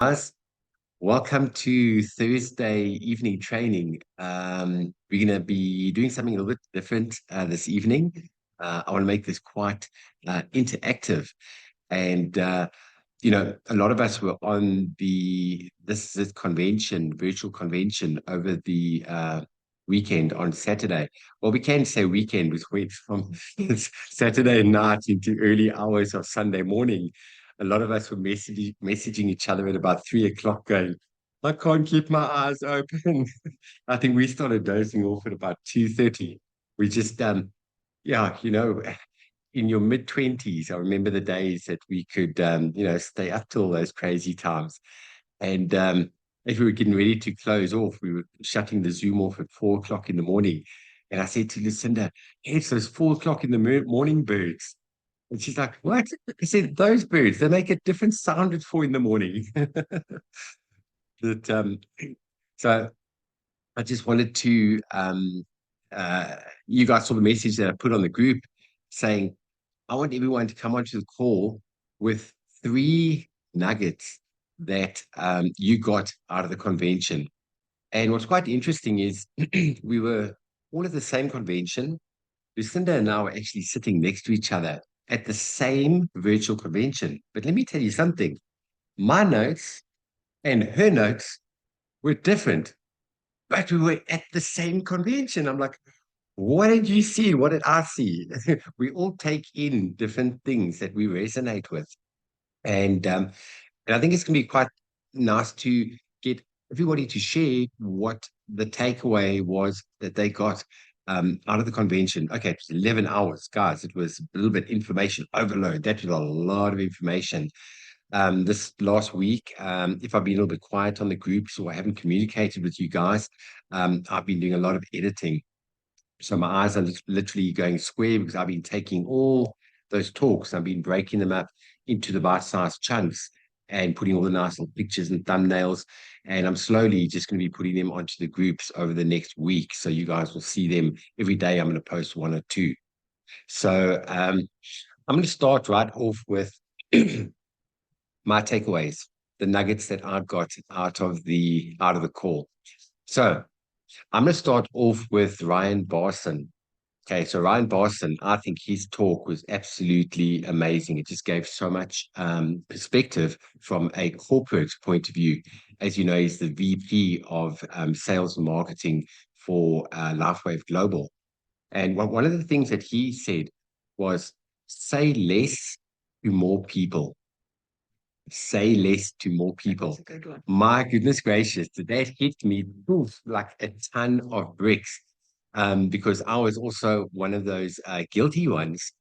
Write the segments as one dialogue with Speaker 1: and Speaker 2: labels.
Speaker 1: Guys, welcome to Thursday evening training. We're going to be doing something a little bit different this evening. I want to make this quite interactive. And, a lot of us were on this convention, virtual convention over the weekend on Saturday. Well, we can say weekend, which went from Saturday night into early hours of Sunday morning. A lot of us were messaging each other at about 3 o'clock going, I can't keep my eyes open. I think we started dozing off at about 2:30. We just, yeah, in your mid 20s, I remember the days that we could, stay up till those crazy times. And as we were getting ready to close off, we were shutting the Zoom off at 4 o'clock in the morning. And I said to Lucinda, hey, it's those 4 o'clock in the morning birds. And she's like, what? I said, those birds, they make a different sound at 4 in the morning. That so I just wanted to you guys saw the message that I put on the group saying I want everyone to come onto the call with three nuggets that you got out of the convention. And what's quite interesting is we were all at the same convention. Lucinda and I were actually sitting next to each other at the same virtual convention. But let me tell you something, my notes and her notes were different, but we were at the same convention. I'm like, what did you see? What did I see? We all take in different things that we resonate with. And I think it's going to be quite nice to get everybody to share what the takeaway was that they got out of the convention. Okay, it was 11 hours, guys. It was a little bit information overload. That was a lot of information. This last week, if I've been a little bit quiet on the groups or I haven't communicated with you guys, I've been doing a lot of editing. So my eyes are literally going square because I've been taking all those talks, I've been breaking them up into the bite-sized chunks and putting all the nice little pictures and thumbnails. And I'm slowly just going to be putting them onto the groups over the next week. So you guys will see them every day. I'm going to post one or two. So I'm going to start right off with my takeaways, the nuggets that I've got out of the call. So I'm going to start off with Ryan Barson. Okay, so Ryan Barson, I think his talk was absolutely amazing. It just gave so much perspective from a corporate point of view. As you know, he's the VP of sales and marketing for LifeWave Global. And one of the things that he said was say less to more people. Say less to more people.
Speaker 2: That's a good one.
Speaker 1: My goodness gracious, did that hit me poof, like a ton of bricks? Because I was also one of those guilty ones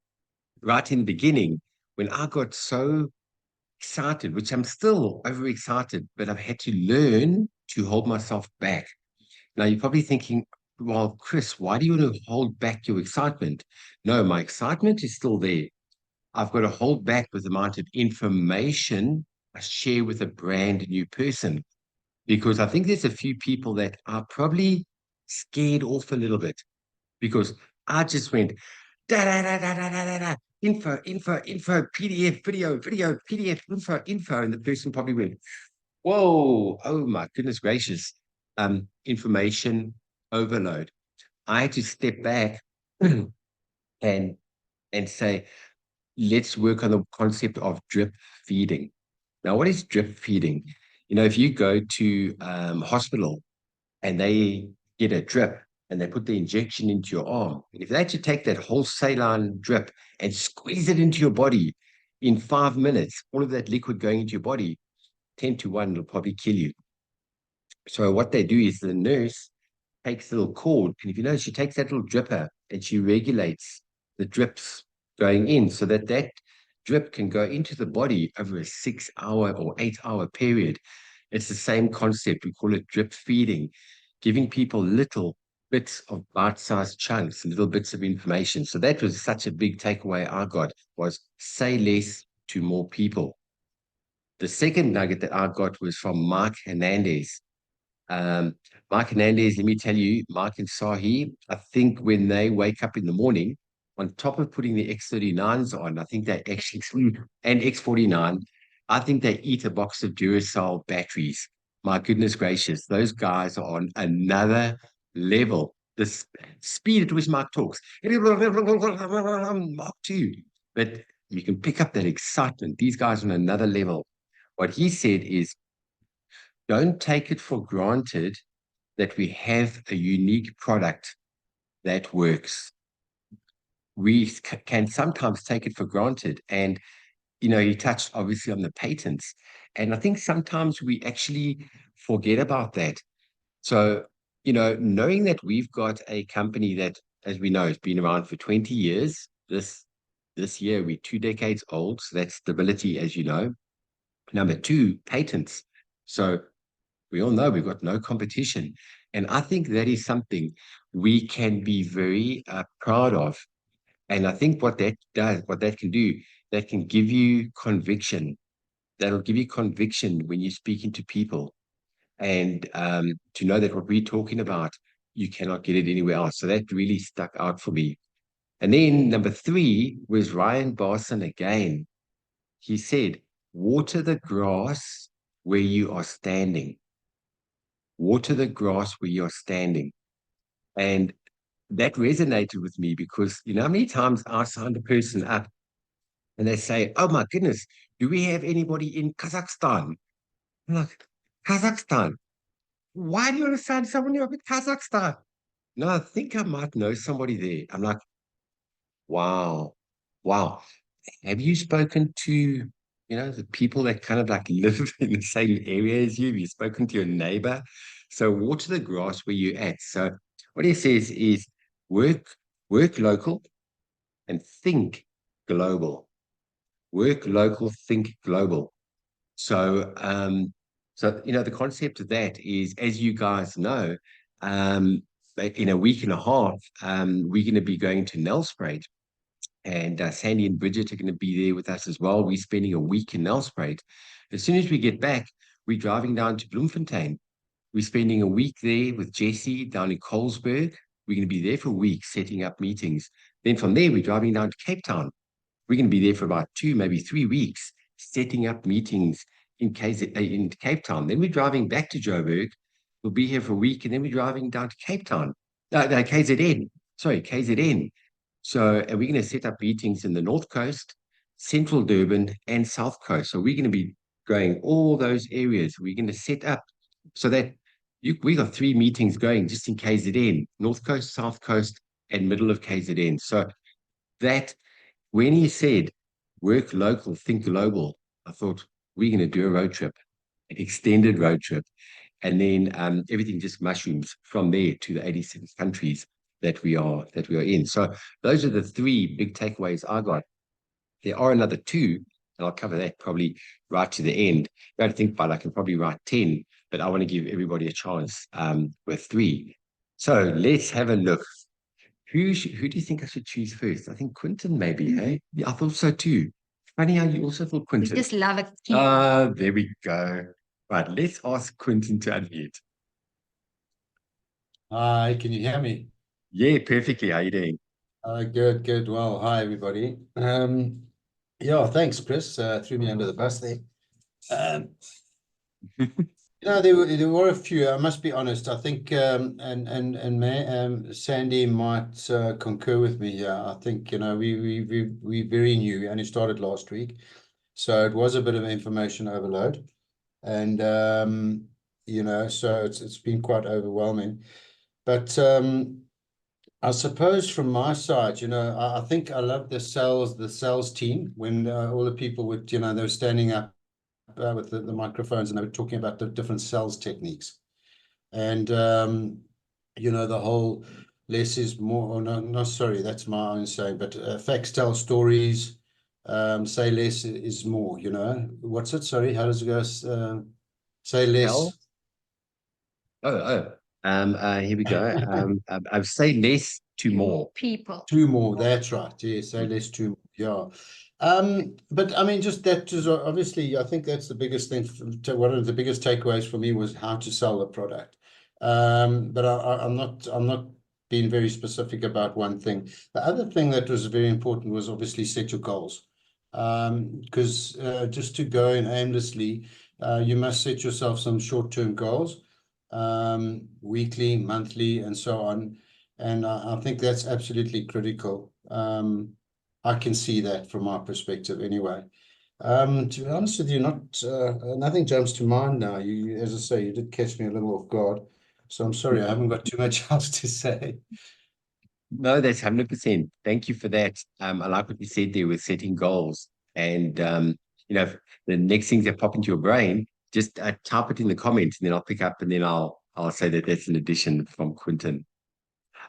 Speaker 1: right in the beginning when I got so excited, which I'm still overexcited, but I've had to learn to hold myself back. Now, you're probably thinking, well, Chris, why do you want to hold back your excitement? No, my excitement is still there. I've got to hold back with the amount of information I share with a brand new person because I think there's a few people that are probably scared off a little bit because I just went da da da da da da da da info, PDF, video, PDF, info, and the person probably went, whoa, oh my goodness gracious, information overload. I had to step back and and say, let's work on the concept of drip feeding. Now, what is drip feeding? If you go to hospital and they get a drip and they put the injection into your arm, and if they had to take that whole saline drip and squeeze it into your body in 5 minutes, all of that liquid going into your body, 10 to 1 will probably kill you. So what they do is the nurse takes a little cord, and if you notice, she takes that little dripper and she regulates the drips going in so that that drip can go into the body over a 6 hour or 8 hour period. It's the same concept. We call it drip feeding, giving people little bits of bite-sized chunks, little bits of information. So that was such a big takeaway I got was say less to more people. The second nugget that I got was from Mike Hernandez. Um, Mike Hernandez, let me tell you, Mike and Sahi, I think when they wake up in the morning, on top of putting the X39s on, I think they actually, and X49, I think they eat a box of Duracell batteries. My goodness gracious, those guys are on another level. The speed at which Mark talks, Mark too. But you can pick up that excitement. These guys are on another level. What he said is, don't take it for granted that we have a unique product that works. We can sometimes take it for granted. And, he touched obviously on the patents. And I think sometimes we actually forget about that. So, knowing that we've got a company that, as we know, has been around for 20 years, this year we're 2 decades old. So that's stability, as you know. Number two, patents. So we all know we've got no competition. And I think that is something we can be very proud of. And I think what that does, what that can do, that can give you conviction. That'll give you conviction when you're speaking to people. And to know that what we're talking about, you cannot get it anywhere else. So that really stuck out for me. And then number three was Ryan Barson again. He said, water the grass where you are standing. Water the grass where you're standing. And that resonated with me because, how many times I signed a person up and they say, oh my goodness, do we have anybody in Kazakhstan? I'm like, Kazakhstan? Why do you want to sign someone up in Kazakhstan? No, I think I might know somebody there. I'm like, wow, wow. Have you spoken to, the people that kind of like live in the same area as you? Have you spoken to your neighbor? So water the grass where you're at. So what he says is work, work local and think global. Work local, think global. So, the concept of that is, as you guys know, in a week and a half, we're going to be going to Nelspruit, and Sandy and Bridget are going to be there with us as well. We're spending a week in Nelspruit. As soon as we get back, we're driving down to Bloemfontein. We're spending a week there with Jesse down in Colesberg. We're going to be there for a week setting up meetings. Then from there, we're driving down to Cape Town. We're going to be there for about 2, maybe 3 weeks, setting up meetings in Cape Town. Then we're driving back to Joburg. We'll be here for a week, and then we're driving down to Cape Town. No, KZN. Sorry, KZN. So, and we're going to set up meetings in the North Coast, Central Durban, and South Coast. So we're going to be going all those areas. We're going to set up so that we got 3 meetings going just in KZN, North Coast, South Coast, and middle of KZN. So that when he said work local, think global, I thought we're going to do a road trip, an extended road trip. And then everything just mushrooms from there to the 86 countries that we are in. So those are the 3 big takeaways I got. There are another 2, and I'll cover that probably right to the end. You got to think about it, I can probably write 10, but I want to give everybody a chance with 3. So let's have a look. Who do you think I should choose first? I think Quentin, maybe. Hey, yeah, I thought so too. Funny how you also thought Quentin.
Speaker 2: Just love it.
Speaker 1: There we go. Right, let's ask Quentin to unmute.
Speaker 3: Hi, can you hear me?
Speaker 1: Yeah, perfectly. How you doing?
Speaker 3: Good. Well, hi everybody. Yeah, thanks, Chris. Threw me under the bus there. There were a few. I must be honest. I think Sandy might concur with me. Yeah, I think we very new. We only started last week, so it was a bit of information overload, and so it's been quite overwhelming. But I suppose from my side, I think I love the sales team when all the people would, they were standing up with the microphones and they were talking about the different sales techniques. And, the whole less is more, or no, sorry, that's my own saying, but facts tell stories, say less is more, What's it? Sorry, how does it go? Say less.
Speaker 1: Here we go. I've say less to more.
Speaker 2: People.
Speaker 3: To more, that's right. Yeah, say less to more. Yeah. But I mean, just that is obviously, I think that's the biggest thing. One of the biggest takeaways for me was how to sell the product. But I'm not being very specific about one thing. The other thing that was very important was obviously set your goals. because just to go in aimlessly, you must set yourself some short-term goals, weekly, monthly, and so on. And I think that's absolutely critical. I can see that from my perspective anyway. To be honest with you, nothing jumps to mind now. You, as I say, you did catch me a little off guard. So I'm sorry, I haven't got too much else to say.
Speaker 1: No, that's 100%. Thank you for that. I like what you said there with setting goals. And you know, the next things that pop into your brain, just type it in the comments, and then I'll pick up, and then I'll say that that's an addition from Quinton.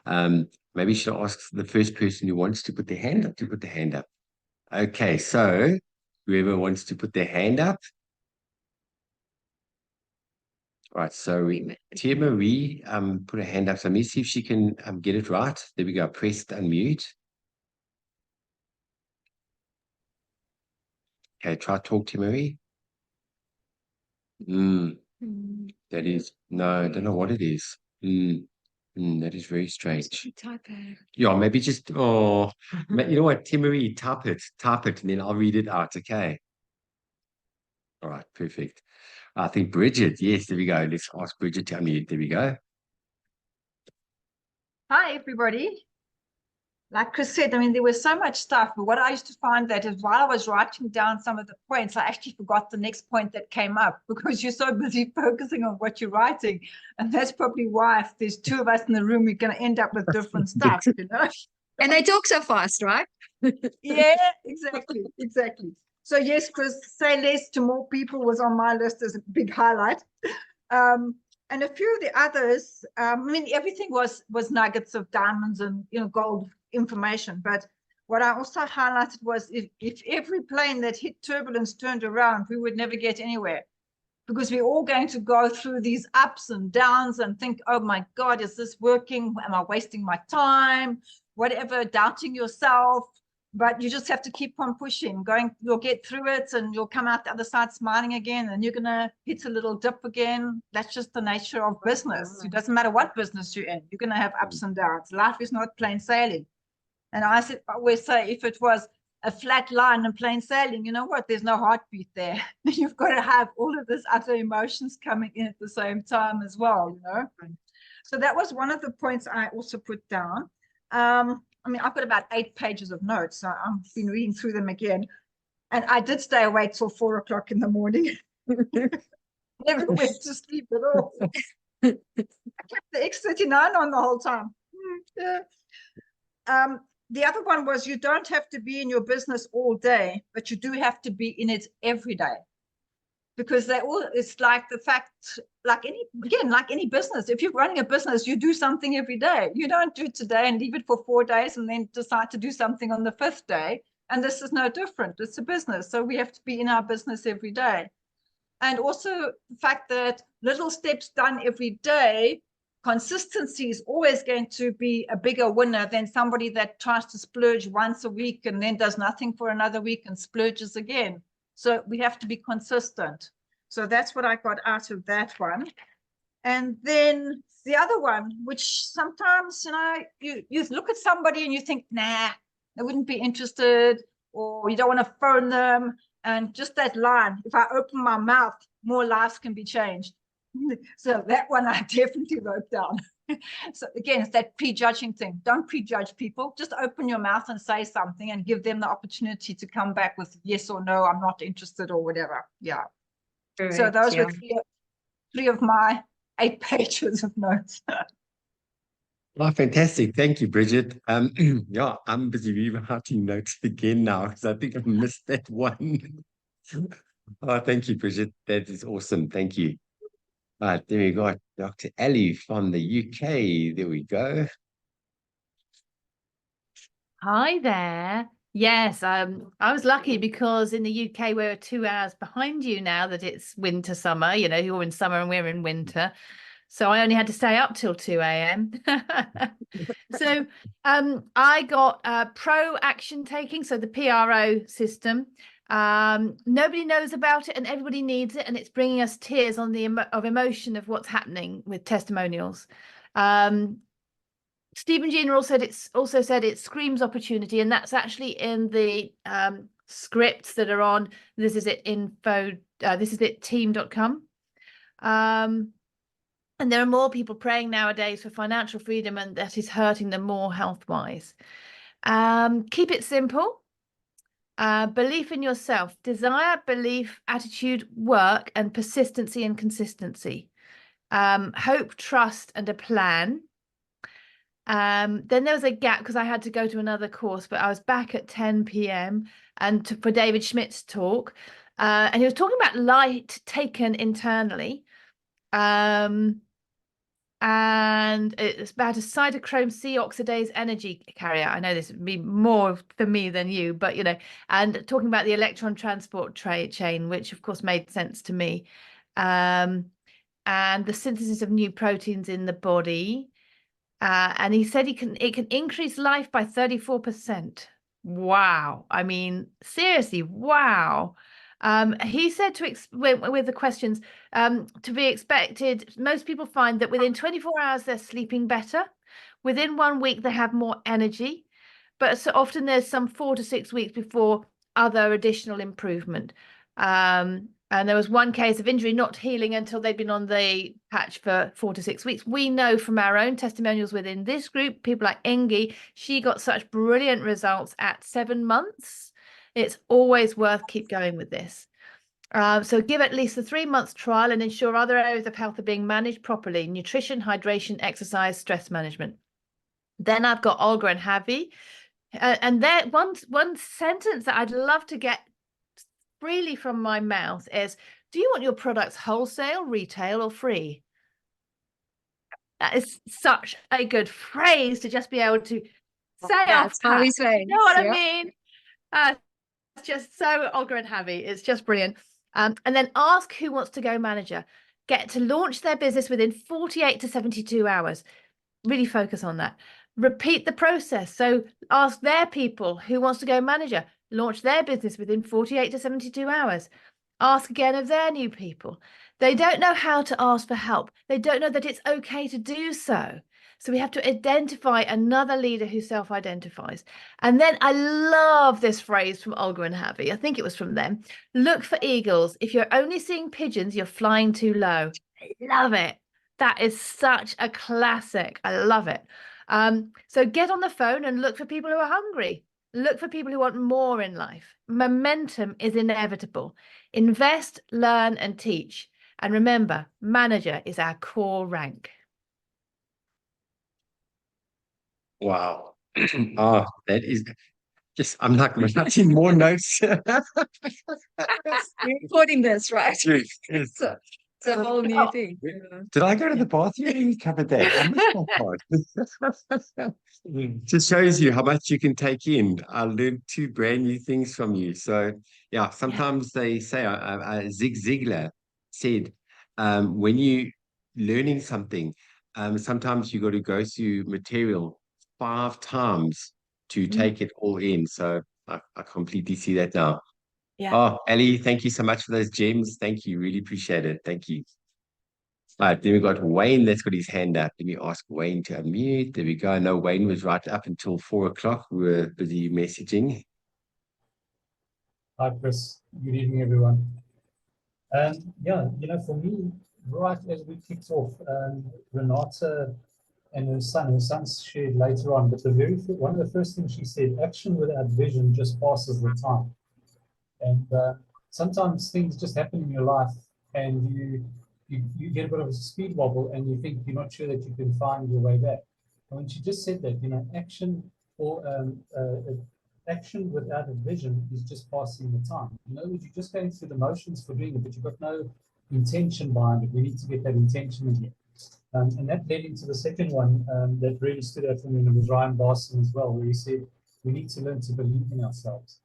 Speaker 1: Maybe you should ask the first person who wants to put their hand up to put their hand up. Okay, so whoever wants to put their hand up. Right, so Tia Marie put her hand up. So let me see if she can get it right. There we go. Press unmute. Okay, try talk to Marie. That is no, I don't know what it is. That is very strange.
Speaker 2: Type it.
Speaker 1: Yeah, maybe just you know what, Timmery, type it, and then I'll read it out. Okay. All right, perfect. I think Bridget, yes, there we go. Let's ask Bridget to unmute. There we go.
Speaker 2: Hi, everybody. Like Chris said, I mean, there was so much stuff, but what I used to find that is while I was writing down some of the points, I actually forgot the next point that came up because you're so busy focusing on what you're writing. And that's probably why if there's two of us in the room, we're going to end up with different stuff, you know?
Speaker 4: And they talk so fast, right?
Speaker 2: Yeah, exactly. So yes, Chris, say less to more people was on my list as a big highlight. And a few of the others, I mean, everything was nuggets of diamonds and, you know, gold information. But what I also highlighted was if every plane that hit turbulence turned around, we would never get anywhere, because we're all going to go through these ups and downs and think, oh my God, is this working? Am I wasting my time? Whatever, doubting yourself. But you just have to keep on pushing, you'll get through it and you'll come out the other side smiling again, and you're going to hit a little dip again. That's just the nature of business. It doesn't matter what business you're in. You're going to have ups and downs. Life is not plain sailing. And I always say, if it was a flat line and plain sailing, you know what? There's no heartbeat there. You've got to have all of these other emotions coming in at the same time as well, you know? So that was one of the points I also put down. I mean, I've got about 8 pages of notes, so I've been reading through them again. And I did stay awake till 4 o'clock in the morning. Never went to sleep at all. I kept the X39 on the whole time. The other one was, you don't have to be in your business all day, but you do have to be in it every day. Because it's like the fact, like any business, if you're running a business, you do something every day. You don't do it today and leave it for 4 days and then decide to do something on the 5th day. And this is no different. It's a business. So we have to be in our business every day. And also the fact that little steps done every day, consistency is always going to be a bigger winner than somebody that tries to splurge once a week and then does nothing for another week and splurges again. So we have to be consistent. So that's what I got out of that one. And then the other one, which sometimes, you know, you look at somebody and you think, nah, I wouldn't be interested, or you don't want to phone them. And just that line, if I open my mouth, more lives can be changed. So that one I definitely wrote down. So again, it's that prejudging thing. Don't prejudge people. Just open your mouth and say something and give them the opportunity to come back with yes or no, I'm not interested, or whatever. Yeah. Correct, so those were three of my 8 pages of notes.
Speaker 1: Oh, fantastic. Thank you, Bridget. Yeah, I'm busy rewriting notes again now because I think I've missed that one. Oh, thank you, Bridget. That is awesome. Thank you. Right, there we go. Dr. Ali from the UK. There we go.
Speaker 5: Hi there. Yes, I was lucky because in the UK we're 2 hours behind you now that it's winter, summer. You know, you're in summer and we're in winter. So I only had to stay up till 2 a.m. So I got pro action taking, so the PRO system. Nobody knows about it and everybody needs it, and it's bringing us tears on the of emotion of what's happening with testimonials. Stephen Giner also said it screams opportunity, and that's actually in the scripts that are on this is it info, this is it team.com. And there are more people praying nowadays for financial freedom, and that is hurting them more health-wise. Keep it simple. Belief in yourself, desire, belief, attitude, work, and persistency and consistency. Hope, trust, and a plan. Then there was a gap because I had to go to another course, but I was back at 10 p.m. and for David Schmidt's talk. And he was talking about light taken internally. And it's about a cytochrome C oxidase energy carrier. I know this would be more for me than you, but you know, and talking about the electron transport chain, which of course made sense to me. And the synthesis of new proteins in the body. And he said it can increase life by 34%. Wow. I mean, seriously, wow. He said with the questions, to be expected, most people find that within 24 hours, they're sleeping better. Within 1 week, they have more energy. But so often there's some 4 to 6 weeks before other additional improvement. And there was one case of injury not healing until they'd been on the patch for 4 to 6 weeks. We know from our own testimonials within this group, people like Engie, she got such brilliant results at 7 months. It's always worth keep going with this. So give at least a 3 month trial and ensure other areas of health are being managed properly: nutrition, hydration, exercise, stress management. Then I've got Olga and Javi. And there, one sentence that I'd love to get freely from my mouth is, do you want your products wholesale, retail, or free? That is such a good phrase to just be able to say off
Speaker 4: how we
Speaker 5: pat.
Speaker 4: say.
Speaker 5: You know what
Speaker 4: Yeah.
Speaker 5: I mean? It's just so Olga and Javi. It's just brilliant. And then ask who wants to go manager. Get to launch their business within 48 to 72 hours. Really focus on that. Repeat the process. So ask their people who wants to go manager. Launch their business within 48 to 72 hours. Ask again of their new people. They don't know how to ask for help. They don't know that it's okay to do so. So we have to identify another leader who self-identifies. And then I love this phrase from Olga and Javi. I think it was from them. Look for eagles. If you're only seeing pigeons, you're flying too low. I love it. That is such a classic. I love it. So get on the phone and look for people who are hungry. Look for people who want more in life. Momentum is inevitable. Invest, learn, and teach. And remember, manager is our core rank.
Speaker 1: Wow. Oh, that is just, I'm like writing more notes.
Speaker 4: You're recording this, right? It's a whole new thing.
Speaker 1: Did I go to the bathroom? You covered that. I missed that part. Just shows you how much you can take in. I learned 2 brand new things from you. So yeah, sometimes they say, Zig Ziglar said, when you learning something, sometimes you got to go through material 5 times to take it all in. So I completely see that now.
Speaker 4: Yeah.
Speaker 1: Oh, Ali, thank you so much for those gems. Thank you. Really appreciate it. Thank you. All right, then we got Wayne. That's got his hand up. Let me ask Wayne to unmute. There we go. I know Wayne was right up until 4 o'clock. We were busy messaging.
Speaker 6: Hi, Chris. Good evening, everyone. Yeah, you know, for me, right as we kicked off, Renata and her son's shared later on, but one of the first things she said, action without vision just passes the time. And sometimes things just happen in your life and you get a bit of a speed wobble and you think you're not sure that you can find your way back. And when she just said that, you know, action without a vision is just passing the time. In other words, you're just going through the motions for doing it, but you've got no intention behind it. We need to get that intention in here. And that led into the second one that really stood out for me, and it was Ryan Barson as well, where he said, we need to learn to believe in ourselves.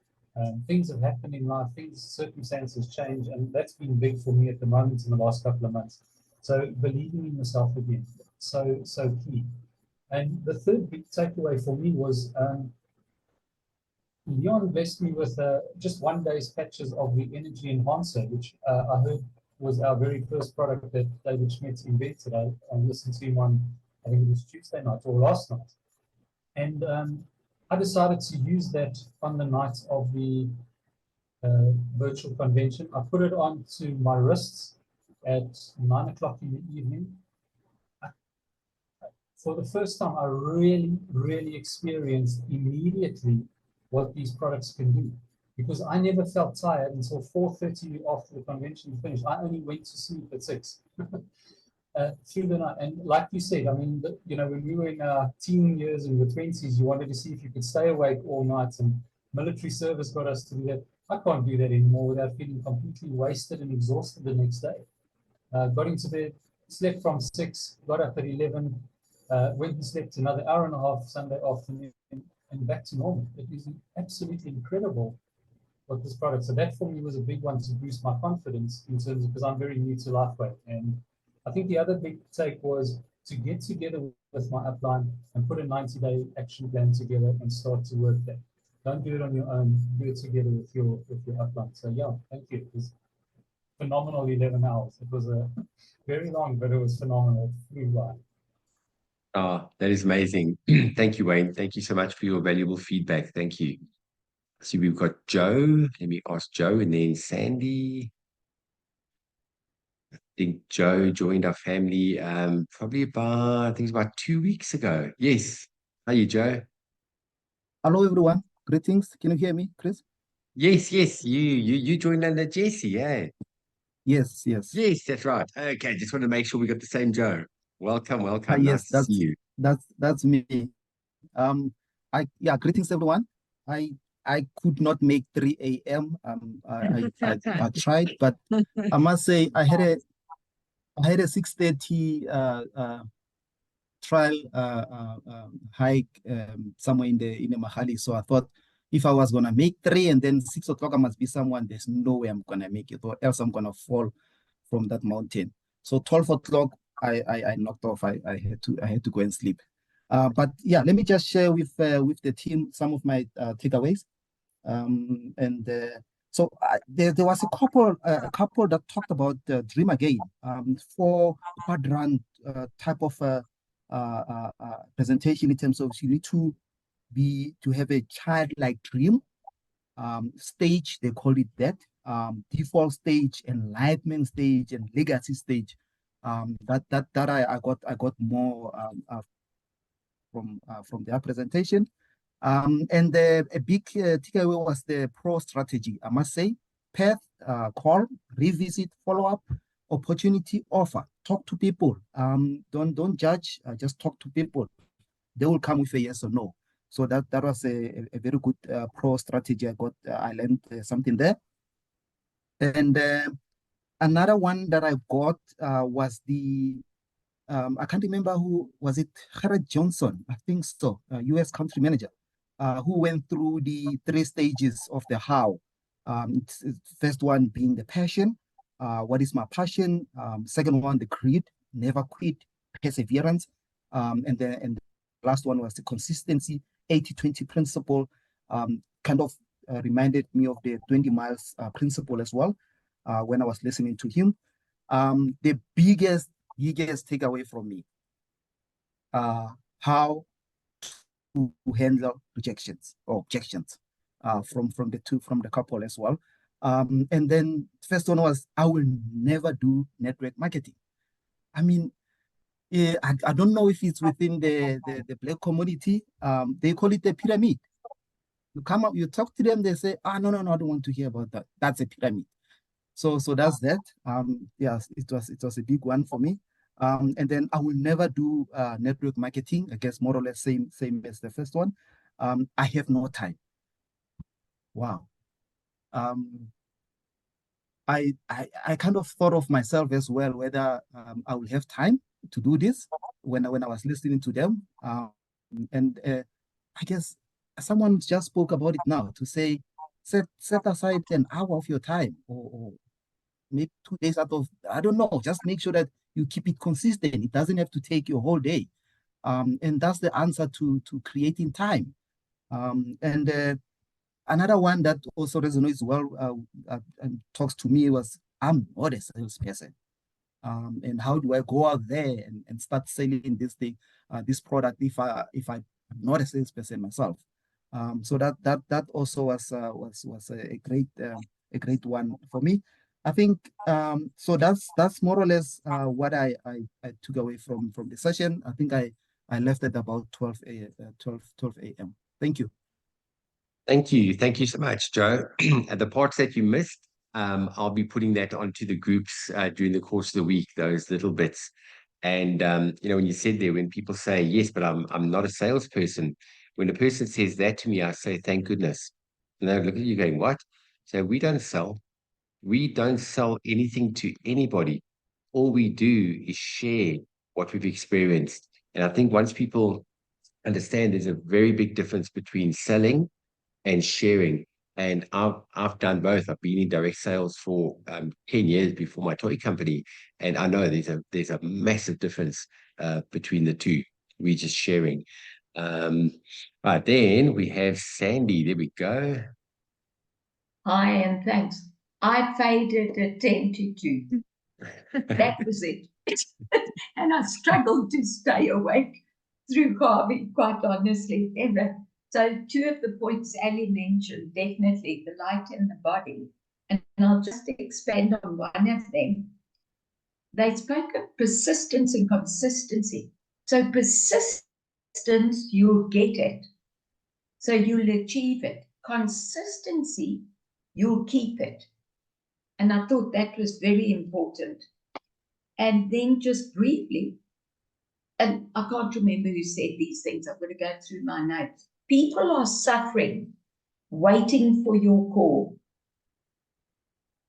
Speaker 6: Things have happened in life, circumstances change, and that's been big for me at the moment in the last couple of months. So believing in yourself again, so key. And the third big takeaway for me was Leon blessed me with just 1 day's patches of the Energy Enhancer, which I heard was our very first product that David Schmidt invented. I listened to him on, I think it was Tuesday night or last night. And I decided to use that on the night of the virtual convention. I put it on to my wrists at 9 o'clock in the evening. For the first time, I really experienced immediately what these products can do. Because I never felt tired until 4:30 after the convention finished. I only went to sleep at 6 through the night. And like you said, I mean, you know, when we were in our teen years and the 20s, you wanted to see if you could stay awake all night, and military service got us to do that. I can't do that anymore without feeling completely wasted and exhausted the next day. Got into bed, slept from 6, got up at 11, went and slept another hour and a half Sunday afternoon, and back to normal. It is absolutely incredible what this product. So that for me was a big one to boost my confidence in terms of, because I'm very new to LifeWave. And I think the other big take was to get together with my upline and put a 90-day action plan together and start to work that. Don't do it on your own, do it together with your upline. So yeah, thank you. It was phenomenal 11 hours. It was a very long, but it was phenomenal. It flew by.
Speaker 1: Oh, that is amazing. Thank you, Wayne. Thank you so much for your valuable feedback. Thank you. So we've got Joe. Let me ask Joe, and then Sandy. I think Joe joined our family probably about, I think it's about 2 weeks ago. Yes. How are you, Joe?
Speaker 7: Hello, everyone. Greetings. Can you hear me, Chris?
Speaker 1: Yes, you joined under Jesse, yeah.
Speaker 7: Yes, yes.
Speaker 1: Yes, that's right. Okay, just want to make sure we got the same Joe. Welcome. Nice
Speaker 7: Yes,
Speaker 1: to see you.
Speaker 7: that's me. Greetings, everyone. I could not make 3 a.m. I tried, but I must say I had a 6:30 trial hike somewhere in the Mahali. So I thought if I was gonna make 3 and then 6 o'clock I must be someone, there's no way I'm gonna make it, or else I'm gonna fall from that mountain. So 12 o'clock I knocked off. I had to go and sleep. But yeah, let me just share with the team some of my takeaways. So there was a couple that talked about Dream Again, 4-quadrant type of presentation, in terms of you need to have a childlike dream stage, they call it that, default stage, enlightenment stage, and legacy stage. That I got more from their presentation. And a big takeaway was the pro strategy. I must say, path, call, revisit, follow up, opportunity, offer. Talk to people. Don't judge. Just talk to people. They will come with a yes or no. So that was a very good pro strategy. I learned something there. And another one that I got was the I can't remember who was it. Jared Johnson, I think so. U.S. country manager, who went through the 3 stages of the how. First one being the passion. What is my passion? Second one, the creed, never quit, perseverance. And the last one was the consistency, 80-20 principle. Kind of reminded me of the 20 miles principle as well when I was listening to him. The biggest takeaway from me, how to handle rejections or objections from the couple as well. And then first one was, I will never do network marketing. I mean, I don't know if it's within the Black community. They call it a pyramid. You come up, you talk to them, they say, no, I don't want to hear about that. That's a pyramid. So that's that. Yes, it was a big one for me. And then I will never do network marketing. I guess more or less same as the first one. I have no time. Wow. I kind of thought of myself as well, whether I will have time to do this when I was listening to them. And I guess someone just spoke about it now, to say set aside an hour of your time, or maybe 2 days out of, I don't know, just make sure that you keep it consistent. It doesn't have to take your whole day. And that's the answer to creating time. And another one that also resonates well and talks to me was, I'm not a salesperson. And how do I go out there and start selling this thing, this product, if I'm not a salesperson myself? So that also was a great a great one for me. I think so that's more or less what I took away from the session. I think I left at about 12 a.m. Thank you.
Speaker 1: Thank you so much, Joe. And the parts that you missed, I'll be putting that onto the groups during the course of the week, those little bits. And you know, when you said there, when people say, yes, but I'm not a salesperson, when a person says that to me, I say, thank goodness. And they look at you going, what? So we don't sell. We don't sell anything to anybody. All we do is share what we've experienced. And I think once people understand there's a very big difference between selling and sharing. And I've done both. I've been in direct sales for 10 years before my toy company. And I know there's a massive difference between the two. We're just sharing. But then we have Sandy. There we go.
Speaker 4: Hi, and thanks. I faded at 10 to 2. That was it. And I struggled to stay awake through Harvey, quite honestly, ever. So 2 of the points Ali mentioned, definitely the light and the body. And I'll just expand on one of them. They spoke of persistence and consistency. So persistence, you'll get it. So you'll achieve it. Consistency, you'll keep it. And I thought that was very important. And then just briefly, and I can't remember who said these things. I'm going to go through my notes. People are suffering, waiting for your call.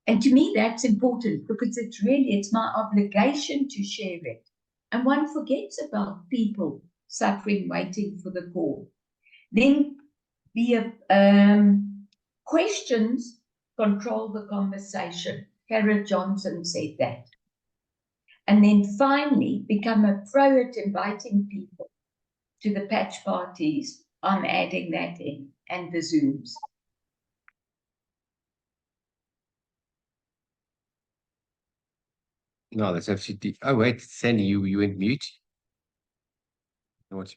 Speaker 4: And to me, that's important because it's my obligation to share it. And one forgets about people suffering, waiting for the call. Then the questions control the conversation. Kara Johnson said that. And then finally, become a pro at inviting people to the patch parties. I'm adding that in, and the Zooms.
Speaker 1: No, that's absolutely. Oh, wait, Sandy, you went mute. What?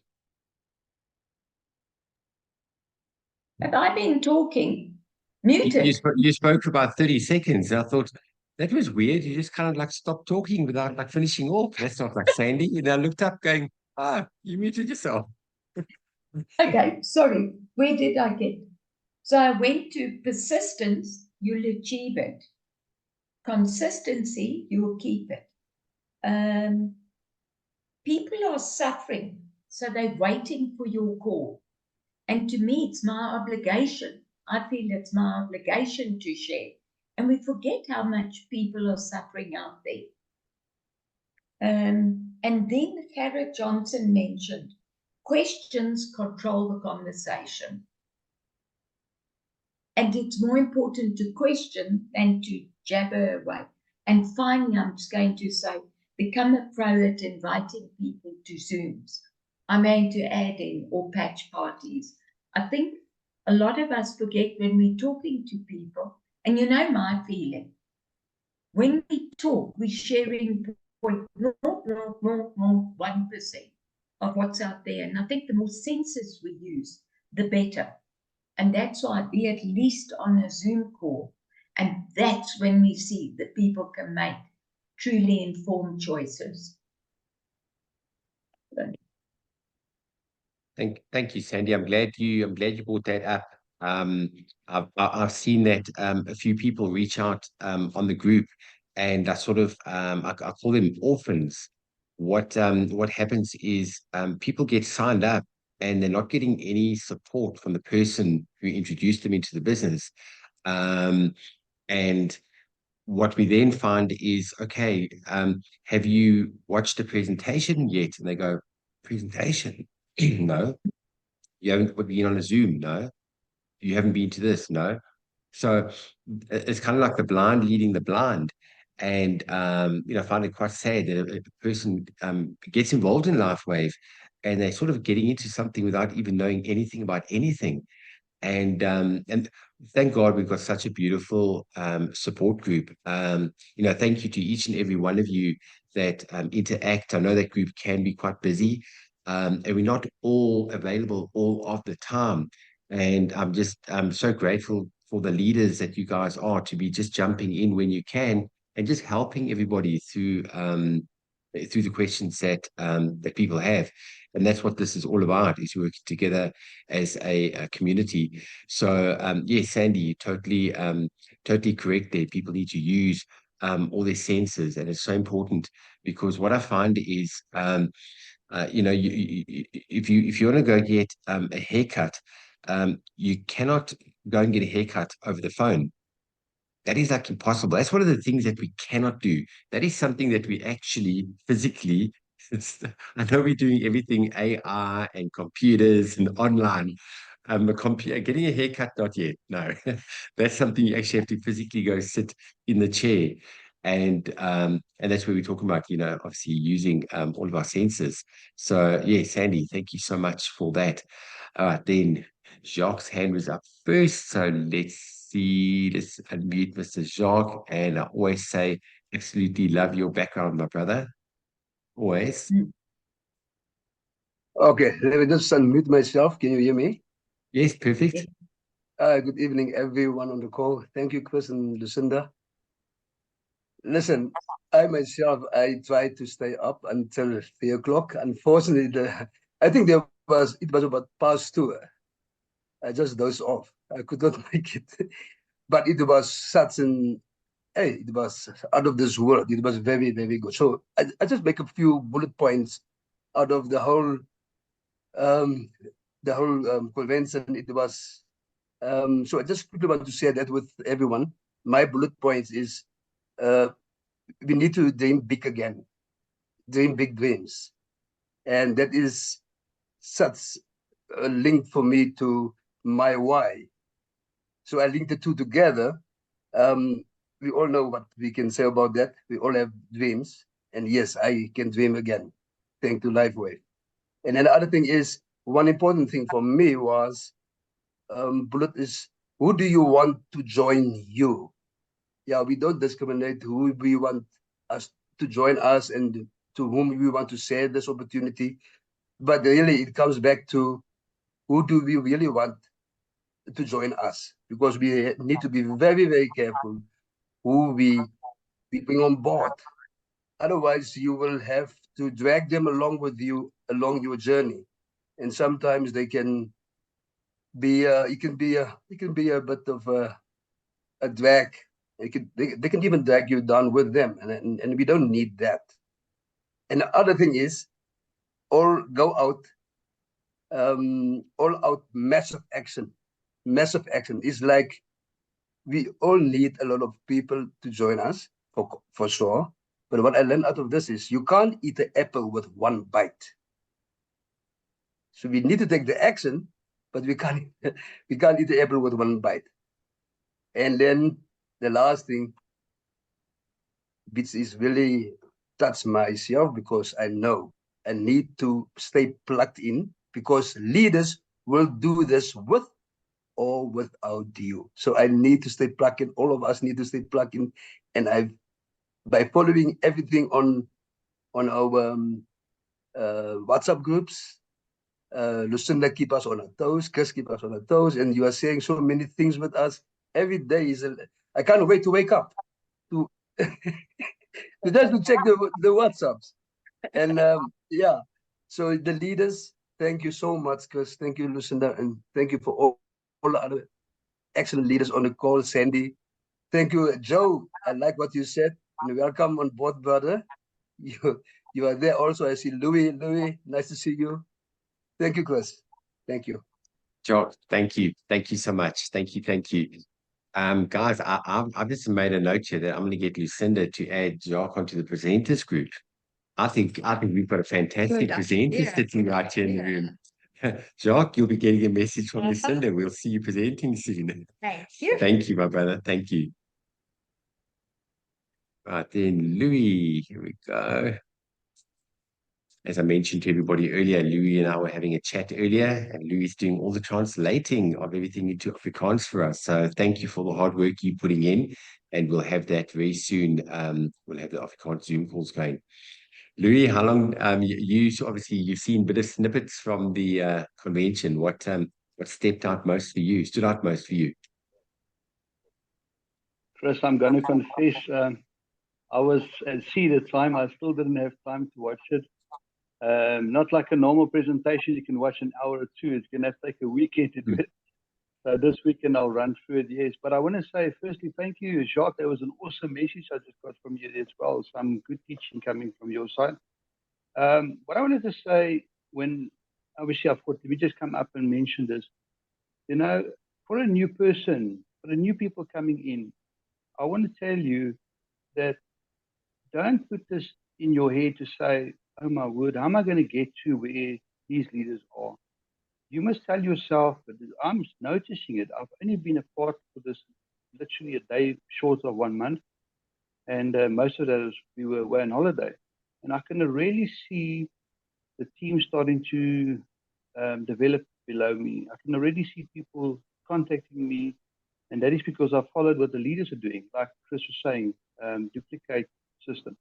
Speaker 4: Have I been talking? Muted.
Speaker 1: You spoke for about 30 seconds. I thought that was weird. You just kind of like stopped talking without like finishing off. That's not like Sandy. And I looked up going, you muted yourself.
Speaker 4: Okay, sorry. Where did I get? So I went to persistence, you'll achieve it. Consistency, you'll keep it. People are suffering, so they're waiting for your call. And to me, it's my obligation. I feel it's my obligation to share. And we forget how much people are suffering out there. And then Kara Johnson mentioned, questions control the conversation. And it's more important to question than to jabber away. And finally, I'm just going to say, become a pro at inviting people to Zooms. I'm going to add in or patch parties. I think a lot of us forget when we're talking to people, and you know my feeling. When we talk, we're sharing 0.001% of what's out there. And I think the more senses we use, the better. And that's why I'd be at least on a Zoom call. And that's when we see that people can make truly informed choices.
Speaker 1: Thank you, Sandy. I'm glad you brought that up. I've seen that a few people reach out on the group, and I sort of I call them orphans. What happens is people get signed up and they're not getting any support from the person who introduced them into the business. And what we then find is, okay, have you watched the presentation yet? And they go, presentation? No. You haven't been on a Zoom? No. You haven't been to this? No. So it's kind of like the blind leading the blind. And I find it quite sad that a person gets involved in LifeWave and they're sort of getting into something without even knowing anything about anything. And thank God we've got such a beautiful support group. Thank you to each and every one of you that interact. I know that group can be quite busy, and we're not all available all of the time. And I'm so grateful for the leaders that you guys are to be just jumping in when you can and just helping everybody through the questions that that people have. And that's what this is all about, is working together as a community. So yes, Sandy, you totally correct there. People need to use all their senses, and it's so important, because what I find is you know, if you want to go get a haircut, you cannot go and get a haircut over the phone. That is like impossible. That's one of the things that we cannot do. That is something that we actually physically, I know we're doing everything AI and computers and online. A computer, getting a haircut, not yet. No, that's something you actually have to physically go sit in the chair. And that's where we're talking about, you know, obviously using all of our senses. So yeah, Sandy, thank you so much for that. All right, then Jacques' hand was up first. So let's see, let's unmute Mr. Jacques. And I always say, absolutely love your background, my brother. Always.
Speaker 8: Okay, let me just unmute myself. Can you hear me?
Speaker 1: Yes, perfect.
Speaker 8: Good evening, everyone on the call. Thank you, Chris and Lucinda. Listen, I myself, I tried to stay up until 3 o'clock. Unfortunately, I think it was about past 2. I just dozed off. I could not make it. But it was such an, hey, it was out of this world. It was very, very good. So I just make a few bullet points out of the whole convention. It was so I just quickly want to share that with everyone. My bullet points is we need to dream big again, dream big dreams, and that is such a link for me to my why. So I link the two together. We all know what we can say about that. We all have dreams, and yes, I can dream again, thanks to LifeWave. And then the other thing is, one important thing for me was, bullet is, who do you want to join you? Yeah, we don't discriminate who we want us to join us and to whom we want to share this opportunity. But really, it comes back to, who do we really want to join us? Because we need to be very, very careful who we bring on board. Otherwise, you will have to drag them along with you along your journey. And sometimes they can be, it can be a bit of a drag. They can even drag you down with them, and we don't need that. And the other thing is, all out massive action. Massive action is like, we all need a lot of people to join us for sure. But what I learned out of this is, you can't eat an apple with one bite. So we need to take the action, but we can't eat the apple with one bite. And then the last thing, which is really touched myself, because I know I need to stay plugged in, because leaders will do this with or without you. So I need to stay plugged in. All of us need to stay plugged in. And by following everything on our WhatsApp groups, Lucinda keep us on our toes, Chris keep us on our toes, and you are saying so many things with us. Every day is I can't wait to wake up to just to check the WhatsApps. And yeah, so the leaders, thank you so much, Chris. Thank you, Lucinda, and thank you for all the other excellent leaders on the call. Sandy, thank you, Joe. I like what you said. And welcome on board, brother. You are there also. I see Louis. Louis, nice to see you. Thank you, Chris. Thank you.
Speaker 1: Jock, thank you. Thank you so much. Thank you. Thank you. Guys, I've just made a note here that I'm going to get Lucinda to add Jock onto the presenters group. I think we've got a fantastic presenter sitting right here in the room. Jock, you'll be getting a message from Lucinda. We'll see you presenting soon.
Speaker 2: Thank you.
Speaker 1: Thank you, my brother. Thank you. Right then, Louis, here we go. As I mentioned to everybody earlier, Louis and I were having a chat earlier, and Louis is doing all the translating of everything into Afrikaans for us. So thank you for the hard work you're putting in, and we'll have that very soon. We'll have the Afrikaans Zoom calls going. Louis, how long? You obviously you've seen a bit of snippets from the convention. What stood out most for you?
Speaker 9: Chris, I'm going to confess, I was at sea at the time. I still didn't have time to watch it. Not like a normal presentation, you can watch an hour or two. It's going to have to take a weekend to do it. So this weekend I'll run through it, yes. But I want to say, firstly, thank you, Jacques. That was an awesome message I just got from you as well. Some good teaching coming from your side. What I wanted to say, when obviously I thought we just come up and mention this, you know, for a new person, for the new people coming in, I want to tell you that don't put this in your head to say, oh my word, how am I going to get to where these leaders are? You must tell yourself, but I'm noticing it. I've only been a part for this literally a day short of 1 month. And most of those we were away on holiday. And I can really see the team starting to develop below me. I can already see people contacting me. And that is because I followed what the leaders are doing, like Chris was saying, duplicate system.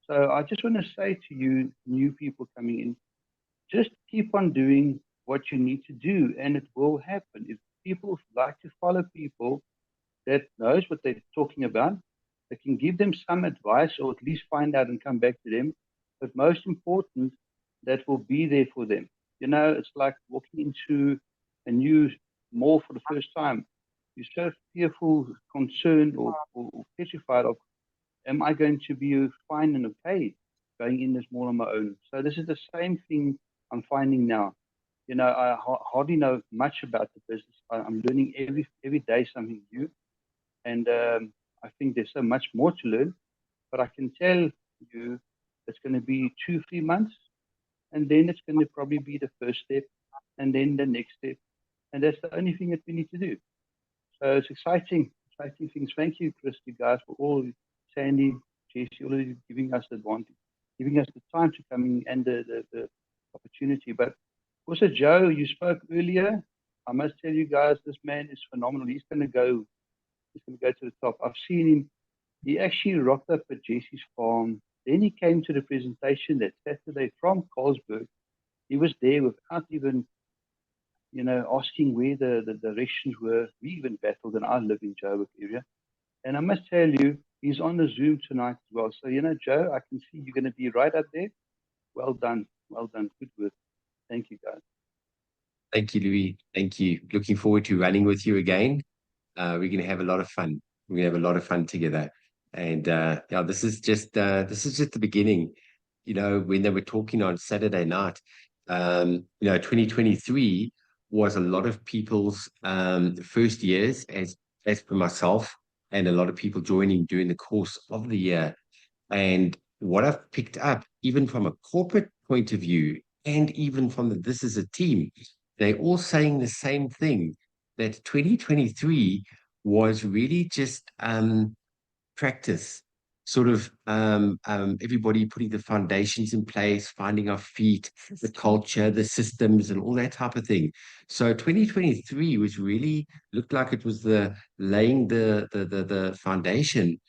Speaker 9: So I just want to say to you, new people coming in, just keep on doing what you need to do, and it will happen. If people like to follow people that knows what they're talking about, they can give them some advice or at least find out and come back to them. But most important, that will be there for them. You know, it's like walking into a new mall for the first time. You're so fearful, concerned, or petrified of, am I going to be fine and okay going in this mall on my own? So this is the same thing I'm finding now. You know, I hardly know much about the business. I'm learning every day something new. And I think there's so much more to learn. But I can tell you it's going to be 2-3 months. And then it's going to probably be the first step. And then the next step. And that's the only thing that we need to do. So it's exciting things. Thank you, Chris, you guys, for all, Sandy, Jesse, all of you giving us the advantage, giving us the time to come in and the opportunity. But also, Joe, you spoke earlier. I must tell you guys, this man is phenomenal. He's going to go to the top. I've seen him. He actually rocked up at Jesse's farm. Then he came to the presentation that Saturday from Carlsberg. He was there without even, you know, asking where the directions were. We even battled, and I live in Joburg area. And I must tell you, he's on the Zoom tonight as well. So, you know, Joe, I can see you're going to be right up there. Well done. Well done. Good work. Thank you, guys.
Speaker 1: Thank you, Louis. Thank you. Looking forward to running with you again. We're going to have a lot of fun. We're going to have a lot of fun together. And yeah, this is just the beginning. You know, when they were talking on Saturday night, you know, 2023 was a lot of people's first years, as for myself, and a lot of people joining during the course of the year. And what I've picked up, even from a corporate point of view, and even from this is a team, they're all saying the same thing, that 2023 was really just practice, sort of everybody putting the foundations in place, finding our feet, the culture, the systems, and all that type of thing. So 2023 was really looked like it was laying the foundation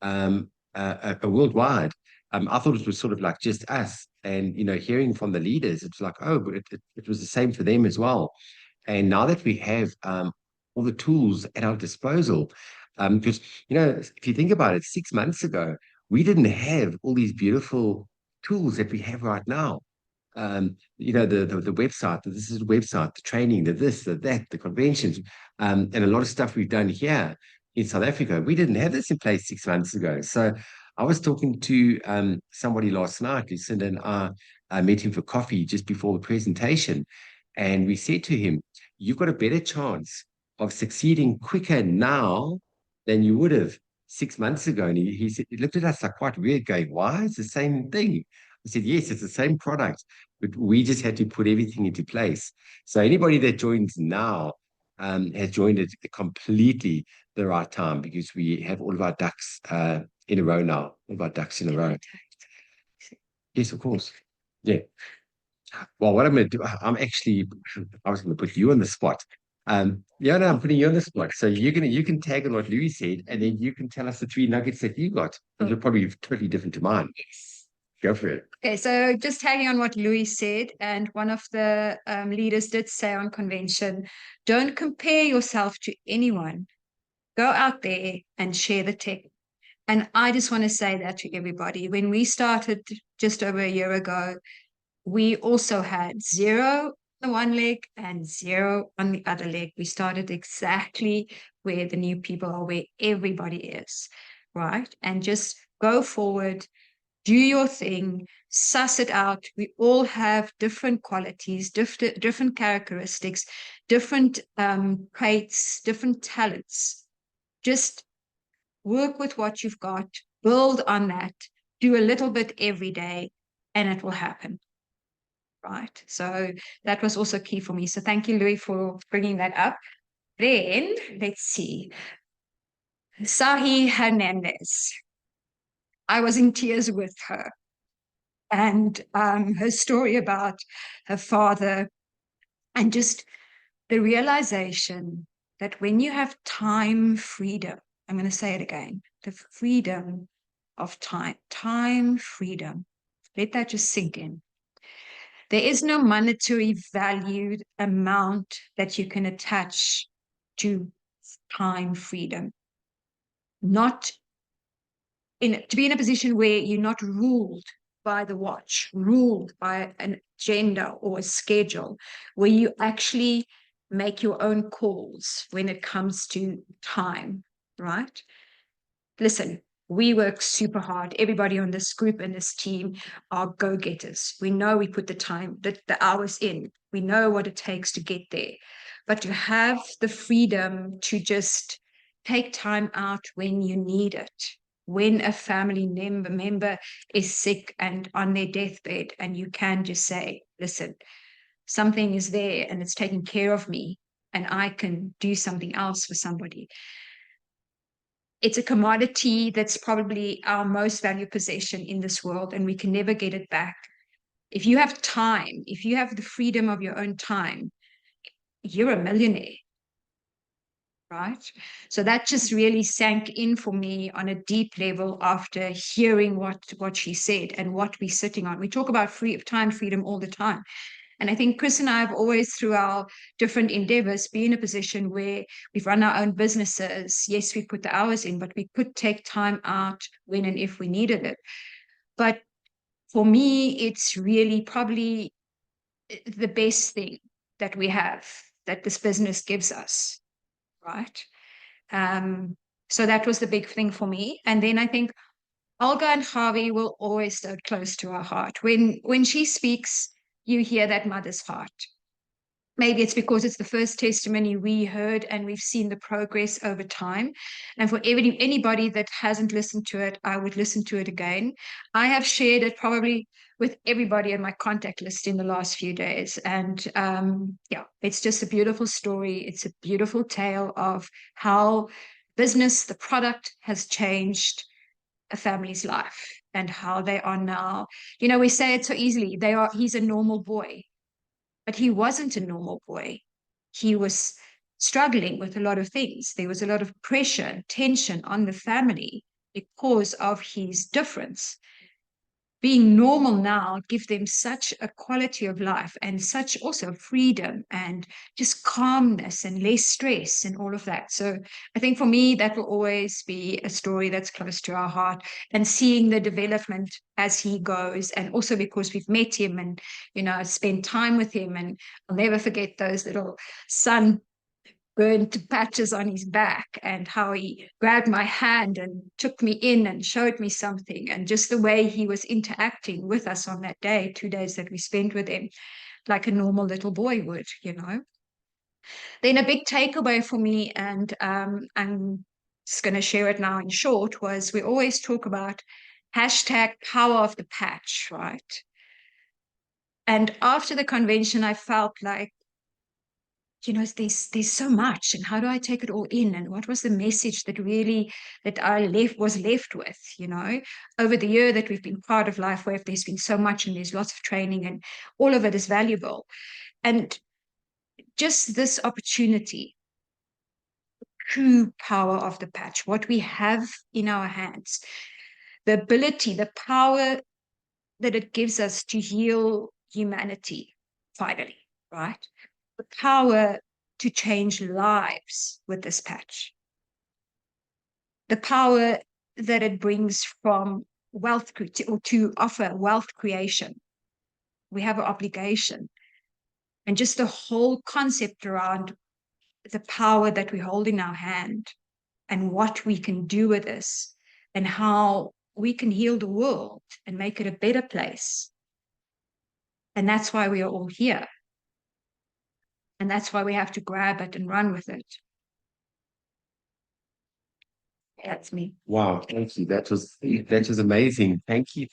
Speaker 1: worldwide. I thought it was sort of like just us, and you know, hearing from the leaders, it's like, oh, but it was the same for them as well. And now that we have all the tools at our disposal, because you know, if you think about it, 6 months ago, we didn't have all these beautiful tools that we have right now. You know, the website, this is the website, the training, the this, the that, the conventions, and a lot of stuff we've done here in South Africa. We didn't have this in place 6 months ago. So I was talking to somebody last night, Lucinda and I met him for coffee just before the presentation. And we said to him, you've got a better chance of succeeding quicker now than you would have 6 months ago. And he said, he looked at us like quite weird, going, why? It's the same thing. I said, yes, it's the same product, but we just had to put everything into place. So anybody that joins now has joined it completely the right time, because we have all of our ducks in a row now, all of our ducks in a row. Yes, of course. Yeah. Well, what I'm going to do, I was going to put you on the spot. Yeah, no, I'm putting you on the spot. So you can tag on what Louis said, and then you can tell us the 3 nuggets that you got. Those are probably totally different to mine.
Speaker 10: Yes.
Speaker 1: Go for it.
Speaker 10: Okay, so just tagging on what Louis said, and one of the leaders did say on convention, don't compare yourself to anyone. Go out there and share the tech. And I just want to say that to everybody. When we started just over a year ago, we also had 0 on one leg and 0 on the other leg. We started exactly where the new people are, where everybody is, right? And just go forward, do your thing, suss it out. We all have different qualities, different characteristics, different traits, different talents. Just work with what you've got, build on that, do a little bit every day, and it will happen. Right. So that was also key for me. So thank you, Louis, for bringing that up. Then let's see. Sahi Hernandez. I was in tears with her. And her story about her father, and just the realization that when you have time freedom, I'm going to say it again, the freedom of time freedom, let that just sink in. There is no monetary valued amount that you can attach to time freedom. Not to be in a position where you're not ruled by the watch, ruled by an agenda or a schedule, where you actually make your own calls when it comes to time, right? Listen, we work super hard. Everybody on this group and this team are go-getters. We know we put the time, the hours in. We know what it takes to get there. But to have the freedom to just take time out when you need it, when a family member is sick and on their deathbed, and you can just say, listen, something is there and it's taking care of me, and I can do something else for somebody. It's a commodity that's probably our most valued possession in this world, and we can never get it back. If you have time, if you have the freedom of your own time, you're a millionaire, right? So that just really sank in for me on a deep level after hearing what she said and what we're sitting on. We talk about time freedom all the time. And I think Chris and I have always, through our different endeavors, been in a position where we've run our own businesses. Yes, we put the hours in, but we could take time out when and if we needed it. But for me, it's really probably the best thing that we have, that this business gives us, right? So that was the big thing for me. And then I think Olga and Javi will always stay close to our heart. When she speaks, you hear that mother's heart. Maybe it's because it's the first testimony we heard and we've seen the progress over time. And for anybody that hasn't listened to it, I would listen to it again. I have shared it probably with everybody on my contact list in the last few days. And yeah, it's just a beautiful story. It's a beautiful tale of how business, the product, has changed a family's life and how they are now. You know, we say it so easily. He's a normal boy, but he wasn't a normal boy. He was struggling with a lot of things. There was a lot of pressure and tension on the family because of his difference. Being normal now gives them such a quality of life and such also freedom and just calmness and less stress and all of that. So I think for me, that will always be a story that's close to our heart, and seeing the development as he goes, and also because we've met him and, you know, spent time with him, and I'll never forget those little burnt patches on his back, and how he grabbed my hand and took me in and showed me something, and just the way he was interacting with us on that day, 2 days that we spent with him, like a normal little boy would, you know. Then a big takeaway for me, and I'm just going to share it now in short, was we always talk about hashtag power of the patch, right? And after the convention, I felt like, you know, there's so much, and how do I take it all in? And what was the message that I was left with, you know, over the year that we've been part of LifeWave? There's been so much, and there's lots of training, and all of it is valuable. And just this opportunity, true power of the patch, what we have in our hands, the ability, the power that it gives us to heal humanity, finally, right? The power to change lives with this patch. the power that it brings from wealth or to offer wealth creation. We have an obligation. And just the whole concept around the power that we hold in our hand and what we can do with this and how we can heal the world and make it a better place. And that's why we are all here. And that's why we have to grab it and run with it. That's me.
Speaker 1: Wow, thank you. That was amazing. Thank you.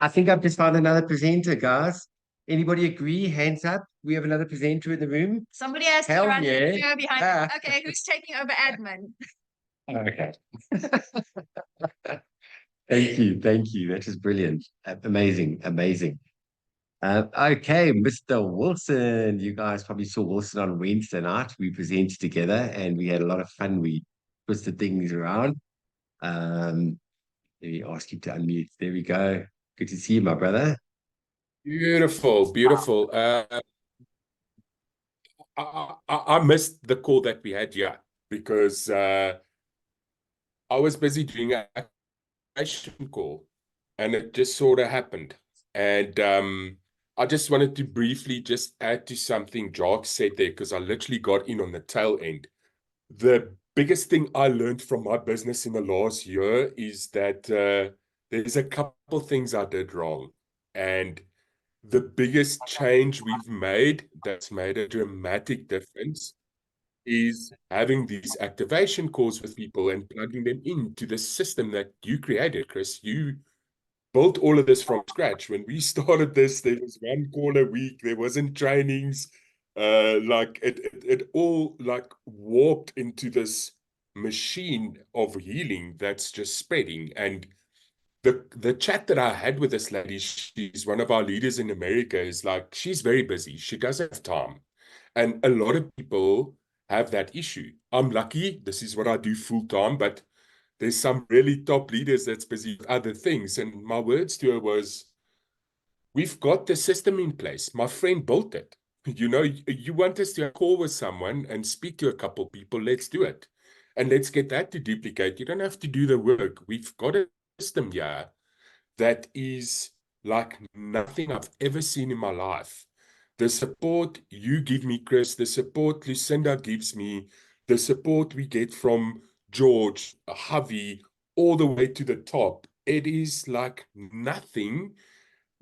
Speaker 1: I think I've just found another presenter, guys. Anybody agree? Hands up. We have another presenter in the room.
Speaker 10: Somebody has
Speaker 1: Hell
Speaker 10: to run
Speaker 1: yeah.
Speaker 10: the show behind.
Speaker 1: Ah.
Speaker 10: Okay, who's taking over admin?
Speaker 1: Okay. Thank you. That is brilliant. Amazing. Okay, Mr. Wilson. You guys probably saw Wilson on Wednesday night. We presented together and we had a lot of fun. We twisted things around. Let me ask you to unmute. There we go. Good to see you, my brother.
Speaker 11: Beautiful. I missed the call that we had, because I was busy doing an activation call, and it just sort of happened. And I just wanted to briefly just add to something Jacques said there, because I literally got in on the tail end. The biggest thing I learned from my business in the last year is that there's a couple things I did wrong. And the biggest change we've made that's made a dramatic difference is having these activation calls with people and plugging them into the system that you created, Chris. You built all of this from scratch. When we started this, there was 1 call a week. There wasn't trainings. Like it all like warped into this machine of healing that's just spreading. And the chat that I had with this lady, she's one of our leaders in America, is like, she's very busy. She doesn't have time. And a lot of people have that issue. I'm lucky. This is what I do full time, but there's some really top leaders that's busy with other things. And my words to her was, we've got the system in place. My friend built it. You know, you want us to call with someone and speak to a couple people, let's do it. And let's get that to duplicate. You don't have to do the work. We've got a system here that is like nothing I've ever seen in my life. The support you give me, Chris, the support Lucinda gives me, the support we get from George, Javi, all the way to the top, it is like nothing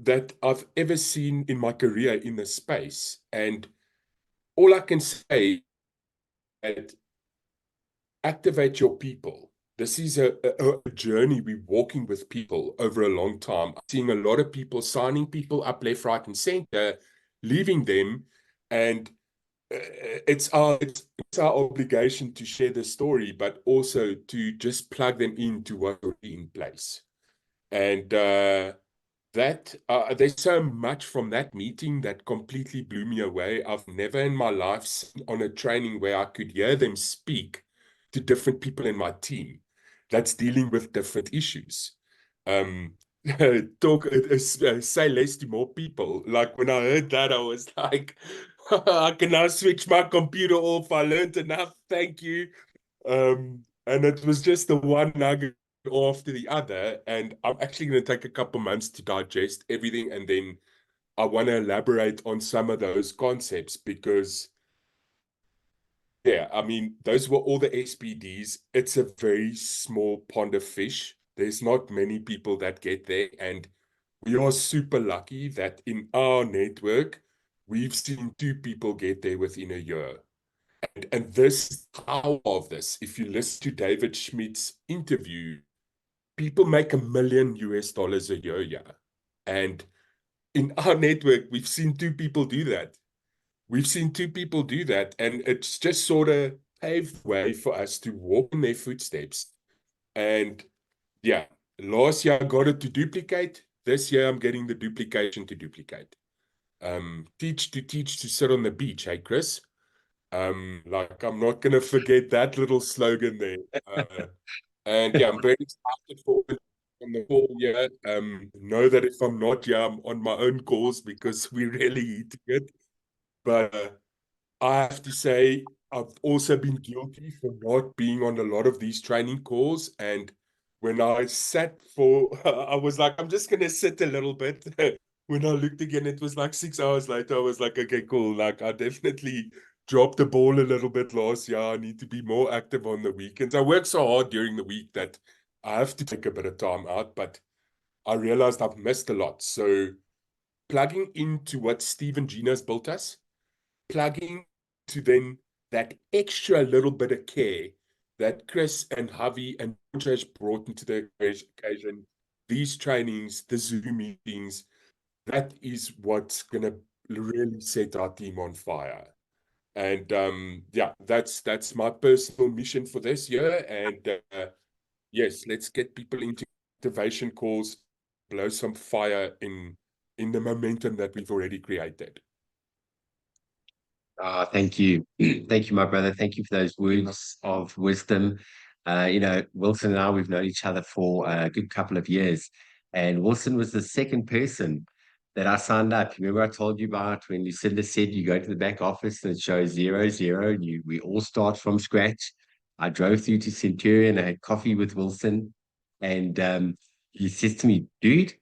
Speaker 11: that I've ever seen in my career in this space. And all I can say is activate your people. This is a journey we're walking with people over a long time. I'm seeing a lot of people signing people up left, right, and center, leaving them, and it's our obligation to share the story, but also to just plug them into what's already in place. And there's so much from that meeting that completely blew me away. I've never in my life seen on a training where I could hear them speak to different people in my team that's dealing with different issues. Say less to more people. Like when I heard that, I was like, I can now switch my computer off. I learned enough. Thank you. And it was just the one nugget after the other. And I'm actually going to take a couple months to digest everything. And then I want to elaborate on some of those concepts because, yeah, I mean, those were all the SPDs. It's a very small pond of fish. There's not many people that get there. And we are super lucky that in our network, we've seen 2 people get there within a year. And this power of this, if you listen to David Schmidt's interview, people make $1 million a year, yeah. And in our network, we've seen 2 people do that. We've seen 2 people do that, and it's just sort of paved the way for us to walk in their footsteps. And yeah, last year I got it to duplicate. This year I'm getting the duplication to duplicate. Teach to sit on the beach, hey, Chris? Like I'm not going to forget that little slogan there. And yeah, I'm very excited for it on the call here. Know that if I'm not here, I'm on my own calls because we're really eating it. But I have to say, I've also been guilty for not being on a lot of these training calls. And when I sat for, I was like, I'm just going to sit a little bit. When I looked again, it was like 6 hours later. I was like, okay, cool. Like, I definitely dropped the ball a little bit last year. I need to be more active on the weekends. I work so hard during the week that I have to take a bit of time out, but I realized I've missed a lot. So plugging into what Steve and Gina's built us, plugging to then that extra little bit of care that Chris and Javi and George brought into the occasion, these trainings, the Zoom meetings, that is what's going to really set our team on fire. And yeah, that's my personal mission for this year. And yes, let's get people into activation calls, blow some fire in the momentum that we've already created.
Speaker 1: Thank you. Thank you, my brother. Thank you for those words of wisdom. Wilson and I, we've known each other for a good couple of years. And Wilson was the second person that I signed up. Remember I told you about when Lucinda said you go to the back office and it shows 00, and we all start from scratch. I drove through to Centurion. I had coffee with Wilson. And he says to me, dude,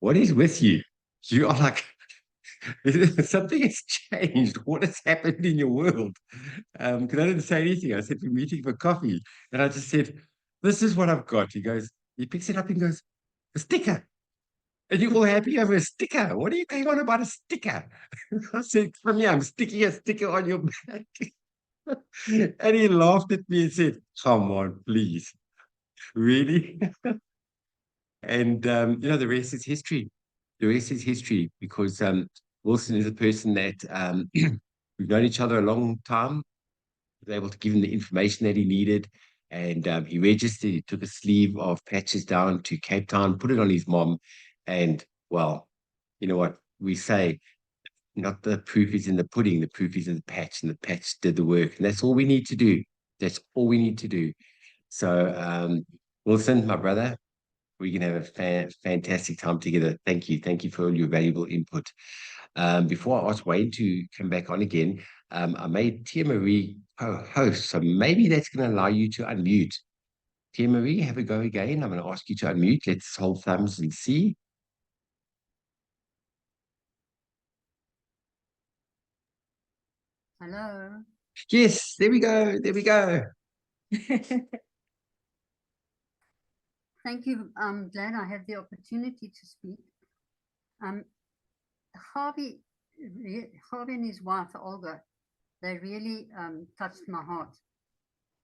Speaker 1: what is with you? You are like... Something has changed. What has happened in your world? Because I didn't say anything. I said, we're meeting for coffee. And I just said, this is what I've got. He picks it up and goes, a sticker. And you're all happy over a sticker. What are you going on about a sticker? I said, from here, I'm sticking a sticker on your back. And he laughed at me and said, come on, please. Really? And, the rest is history. The rest is history because Wilson is a person that we've known each other a long time. I was able to give him the information that he needed. And he registered, he took a sleeve of patches down to Cape Town, put it on his mom. And, well, you know what we say, not the proof is in the pudding, the proof is in the patch, and the patch did the work. And that's all we need to do. That's all we need to do. So, Wilson, my brother, we can have a fantastic time together. Thank you. Thank you for all your valuable input. Before I ask Wayne to come back on again, I made Tia Marie co-host, so maybe that's going to allow you to unmute. Tia Marie, have a go again. I'm going to ask you to unmute. Let's hold thumbs and see.
Speaker 12: Hello.
Speaker 1: Yes, there we go. There we go.
Speaker 12: Thank you. I'm glad I have the opportunity to speak. Harvey and his wife, Olga, they really touched my heart.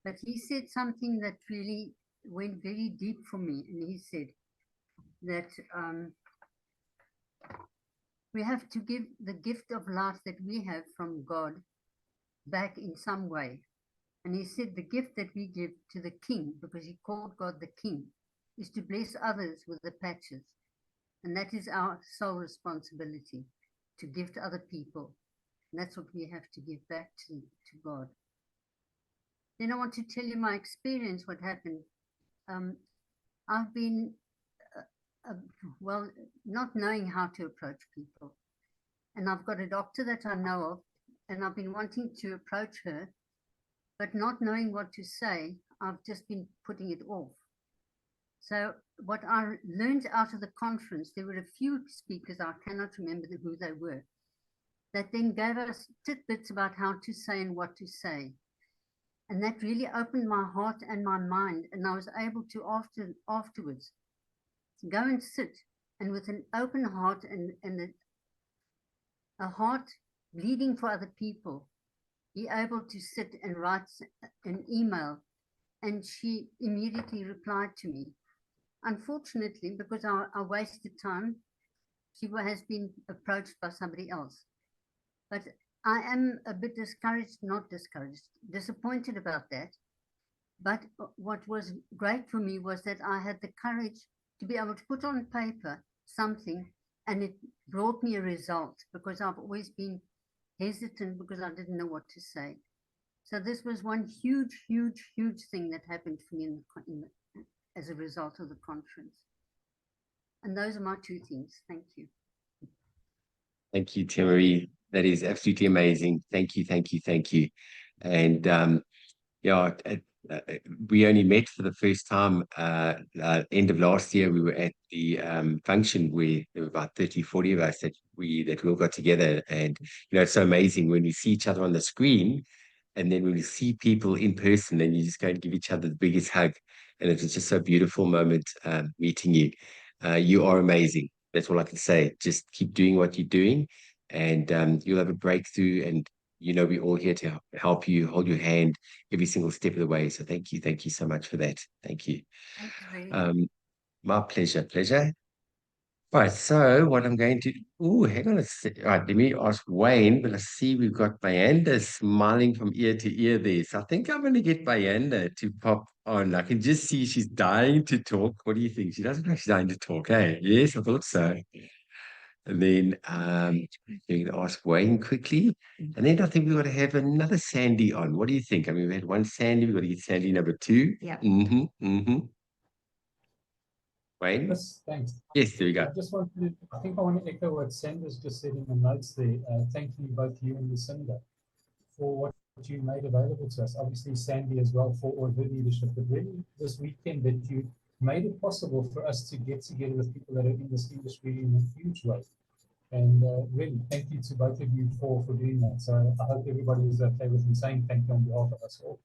Speaker 12: But he said something that really went very deep for me. And he said that we have to give the gift of life that we have from God back in some way. And he said the gift that we give to the king, because he called God the king, is to bless others with the patches. And that is our sole responsibility, to give to other people. And that's what we have to give back to God. Then I want to tell you my experience, what happened. I've been, not knowing how to approach people. And I've got a doctor that I know of, and I've been wanting to approach her, but not knowing what to say, I've just been putting it off. So what I learned out of the conference, there were a few speakers, I cannot remember who they were, that then gave us tidbits about how to say and what to say. And that really opened my heart and my mind. And I was able to afterwards go and sit and with an open heart and a heart bleeding for other people, be able to sit and write an email. And she immediately replied to me. Unfortunately, because I wasted time, she has been approached by somebody else. But I am a bit discouraged, not discouraged, disappointed about that. But what was great for me was that I had the courage to be able to put on paper something, and it brought me a result, because I've always been hesitant because I didn't know what to say. So this was one huge, huge, huge thing that happened for me as a result of the conference. And those are my two things. Thank you.
Speaker 1: Thank you, Tia Marie. That is absolutely amazing. Thank you, thank you, thank you. And yeah, we only met for the first time end of last year. We were at the function where there were about 30, 40 of us that we all got together. And it's so amazing when we see each other on the screen, and then when we see people in person, then you just go and give each other the biggest hug. And it was just a beautiful moment meeting you. You are amazing. That's all I can say. Just keep doing what you're doing, and you'll have a breakthrough. And we're all here to help you, hold your hand every single step of the way. So thank you so much for that. Thank you. My pleasure. Right, so what I'm going to, hang on a sec. Right, let me ask Wayne, but I see we've got Bayanda smiling from ear to ear there. So I think I'm going to get Bayanda to pop on. I can just see she's dying to talk. What do you think? She doesn't know she's dying to talk, hey? Yes, I thought so. And then you can ask Wayne quickly. And then I think we've got to have another Sandy on. What do you think? I mean, we had one Sandy, we've got to get Sandy number 2.
Speaker 10: Yeah.
Speaker 1: Wayne?
Speaker 6: Yes, thanks.
Speaker 1: Yes, there we go.
Speaker 6: I think I want to echo what Sandra's just said in the notes there. Thanking both you and Lucinda for what you made available to us. Obviously, Sandy as well for all her leadership, but really this weekend that you made it possible for us to get together with people that are in this industry in a huge way. And really, thank you to both of you for doing that. So I hope everybody is okay with me saying thank you on behalf of us all.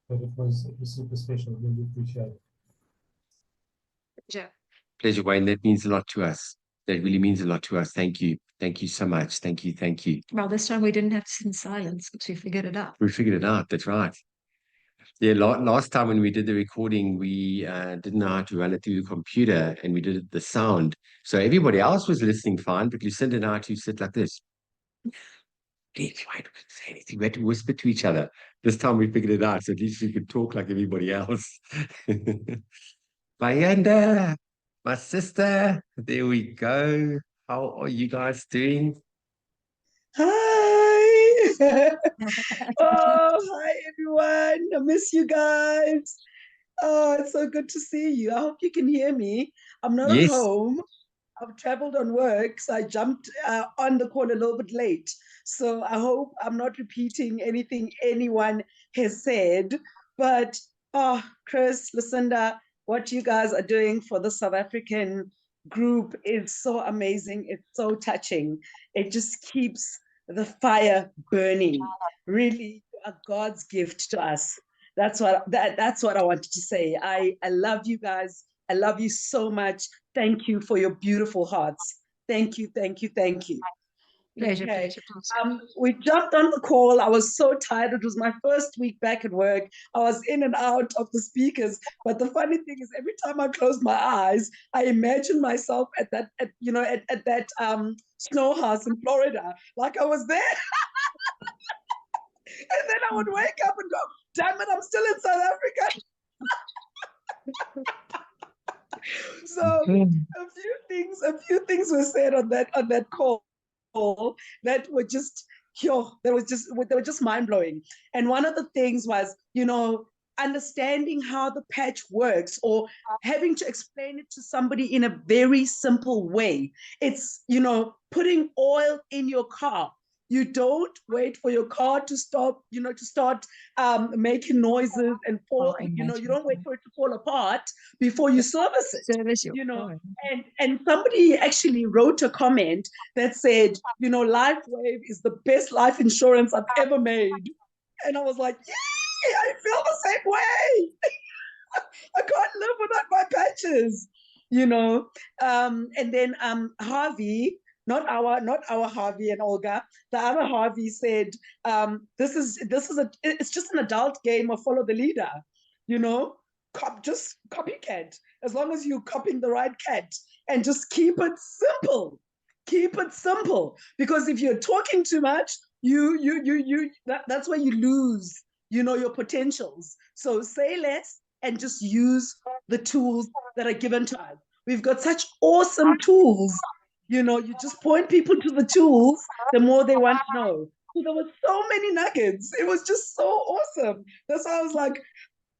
Speaker 6: But it was super special. Really appreciate it.
Speaker 10: Yeah.
Speaker 1: Pleasure, Wayne. That means a lot to us. That really means a lot to us. Thank you. Thank you so much. Thank you.
Speaker 10: Well, this time we didn't have to sit in silence because we figured it out.
Speaker 1: We figured it out. That's right. Yeah, last time when we did the recording, we didn't know how to run it through the computer, and we did the sound. So everybody else was listening fine, but Lucinda and I had to sit like this. Please, why don't say anything? We had to whisper to each other. This time we figured it out, so at least we could talk like everybody else. Bayanda, my sister, there we go. How are you guys doing?
Speaker 13: Hi. Hi everyone. I miss you guys. Oh, it's so good to see you. I hope you can hear me. I'm not at home. I've traveled on work, so I jumped on the call a little bit late. So I hope I'm not repeating anything anyone has said. But Chris, Lucinda, what you guys are doing for the South African group is so amazing. It's so touching. It just keeps the fire burning. Really, a God's gift to us. That's what I wanted to say. I love you guys. I love you so much. Thank you for your beautiful hearts. Thank you.
Speaker 10: Pleasure.
Speaker 13: We jumped on the call. I was so tired. It was my first week back at work. I was in and out of the speakers. But the funny thing is, every time I closed my eyes, I imagine myself at that snow house in Florida, like I was there. And then I would wake up and go, damn it, I'm still in South Africa. So a few things were said on that call that were just they were just mind-blowing. And one of the things was, understanding how the patch works, or having to explain it to somebody in a very simple way. It's, putting oil in your car. You don't wait for your car to stop, to start making noises and fall. You don't wait for it to fall apart before you service it. And somebody actually wrote a comment that said, LifeWave is the best life insurance I've ever made. And I was like, yay, I feel the same way. I can't live without my patches, And then Harvey, not our Harvey and Olga, the other Harvey said, it's just an adult game of follow the leader, just copycat, as long as you're copying the right cat, and just keep it simple. Because if you're talking too much, that's where you lose, your potentials. So say less and just use the tools that are given to us. We've got such awesome tools. You just point people to the tools, the more they want to know. So there were so many nuggets. It was just so awesome. That's why I was like,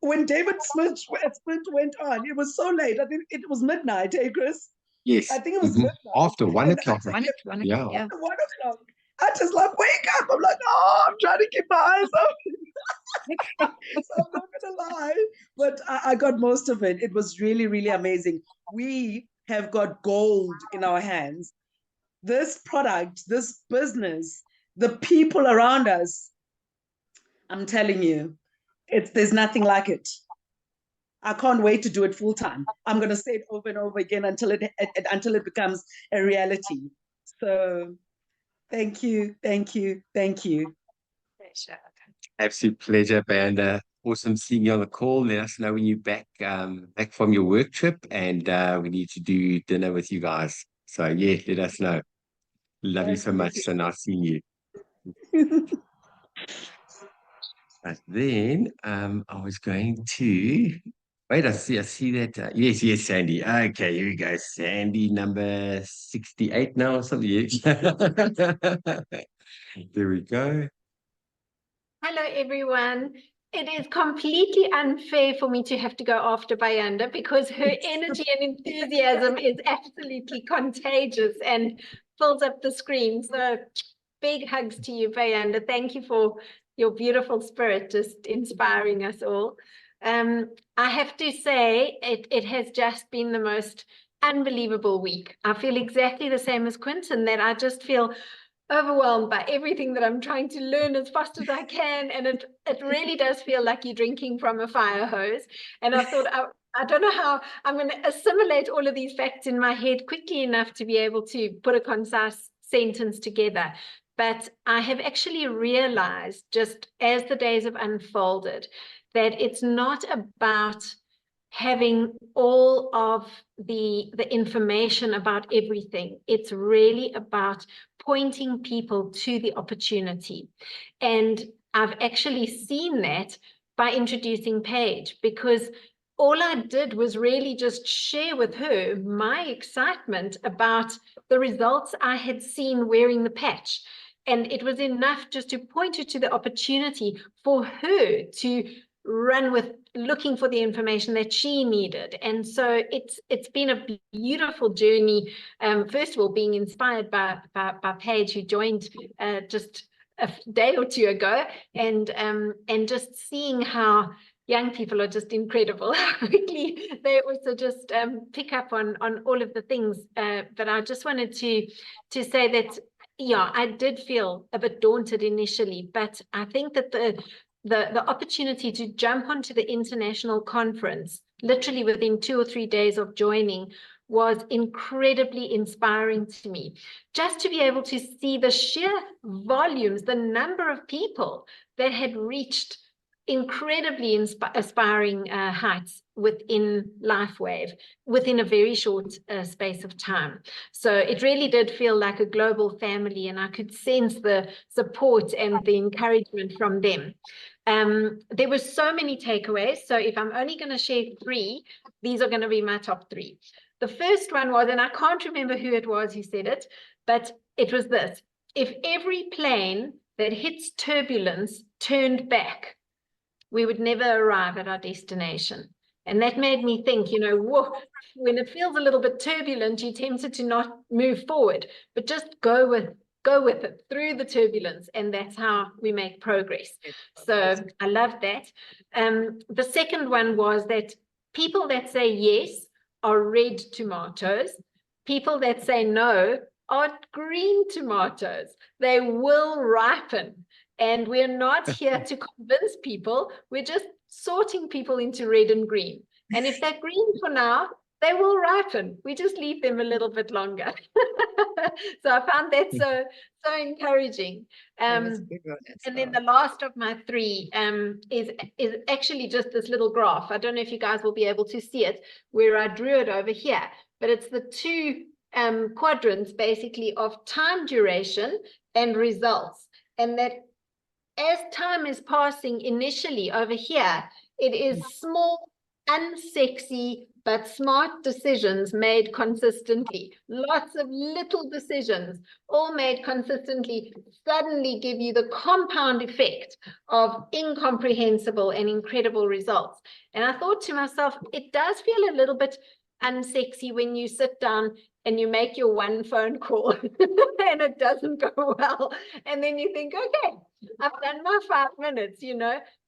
Speaker 13: when David Smith went on, it was so late. I think it was midnight, hey, Chris?
Speaker 1: Yes.
Speaker 13: I think it was midnight.
Speaker 1: After 1 o'clock.
Speaker 10: Yeah.
Speaker 13: After 1 o'clock. I just like, wake up. I'm like, I'm trying to keep my eyes open. So I'm not gonna lie, but I got most of it. It was really, really amazing. We have got gold in our hands. This product, this business, the people around us, I'm telling you, there's nothing like it. I can't wait to do it full time. I'm going to say it over and over again until it becomes a reality. So thank you, thank you, thank you.
Speaker 1: Absolute pleasure, Bayanda. Awesome seeing you on the call. Let us know when you're back from your work trip, and we need to do dinner with you guys. So yeah, let us know. Love you so much. So nice seeing you. But then I was going to wait. I see that. Yes, Sandy. Okay, here we go. Sandy number 68 now or something. There we go.
Speaker 14: Hello, everyone. It is completely unfair for me to have to go after Bayanda because her energy and enthusiasm is absolutely contagious and fills up the screen. So big hugs to you, Bayanda. Thank you for your beautiful spirit, just inspiring us all. I have to say, it has just been the most unbelievable week. I feel exactly the same as Quinton, that I just feel overwhelmed by everything that I'm trying to learn as fast as I can. And it really does feel like you're drinking from a fire hose. And I thought, I don't know how I'm going to assimilate all of these facts in my head quickly enough to be able to put a concise sentence together. But I have actually realized, just as the days have unfolded, that it's not about having all of the information about everything. It's really about pointing people to the opportunity. And I've actually seen that by introducing Paige, because all I did was really just share with her my excitement about the results I had seen wearing the patch. And it was enough just to point her to the opportunity for her to run with looking for the information that she needed. And so it's been a beautiful journey. First of all, being inspired by Paige, who joined just a day or two ago, and just seeing how young people are just incredible, how quickly they also just pick up on all of the things. But I just wanted to say that, yeah, I did feel a bit daunted initially, but I think that the opportunity to jump onto the international conference, literally within 2 or 3 days of joining, was incredibly inspiring to me. Just to be able to see the sheer volumes, the number of people that had reached incredibly aspiring heights within LifeWave within a very short space of time. So it really did feel like a global family, and I could sense the support and the encouragement from them. There were so many takeaways. So if I'm only going to share 3, these are going to be my top 3. The first one was, and I can't remember who it was who said it, but it was this: if every plane that hits turbulence turned back, we would never arrive at our destination. And that made me think, whoa, when it feels a little bit turbulent, you're tempted to not move forward, but just go with it through the turbulence, and that's how we make progress. So I love that. The second one was that people that say yes are red tomatoes. People that say no are green tomatoes. They will ripen. And we're not here to convince people. We're just sorting people into red and green. And if they're green for now, they will ripen. We just leave them a little bit longer. So I found that so encouraging. And then the last of my 3 is actually just this little graph. I don't know if you guys will be able to see it, where I drew it over here, but it's the 2 quadrants basically of time duration and results. And that as time is passing, initially over here, it is small, unsexy, but smart decisions made consistently. Lots of little decisions, all made consistently, suddenly give you the compound effect of incomprehensible and incredible results. And I thought to myself, it does feel a little bit unsexy when you sit down and you make your one phone call and it doesn't go well. And then you think, okay, I've done my 5 minutes,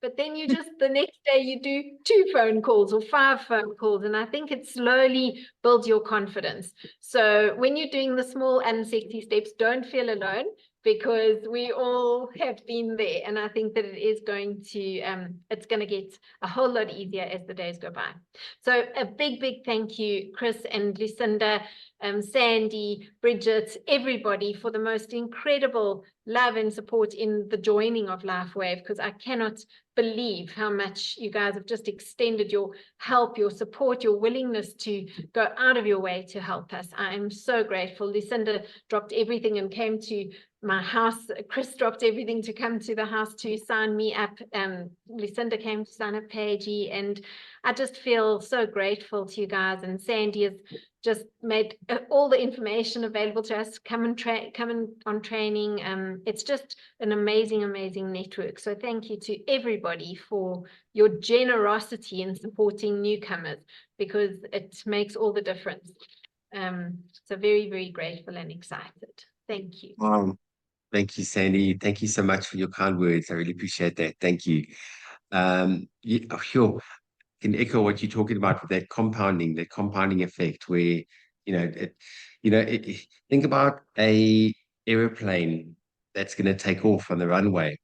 Speaker 14: but then you just, the next day you do 2 phone calls or 5 phone calls. And I think it slowly builds your confidence. So when you're doing the small and sexy steps, don't feel alone, because we all have been there. And I think that it is going to, it's going to get a whole lot easier as the days go by. So a big, big thank you, Chris and Lucinda, Sandy, Bridget, everybody, for the most incredible love and support in the joining of LifeWave, because I cannot believe how much you guys have just extended your help, your support, your willingness to go out of your way to help us. I am so grateful. Lucinda dropped everything and came to my house. Chris dropped everything to come to the house to sign me up. Lucinda came to sign up Paige, and I just feel so grateful to you guys. And Sandy has just made all the information available to us. Come on training. It's just an amazing, amazing network. So thank you to everybody for your generosity in supporting newcomers, because it makes all the difference. So very, very grateful and excited. Thank you.
Speaker 1: Thank you, Sandy. Thank you so much for your kind words. I really appreciate that. Thank you. Sure. Can echo what you're talking about with that compounding effect, where think about a aeroplane that's going to take off on the runway.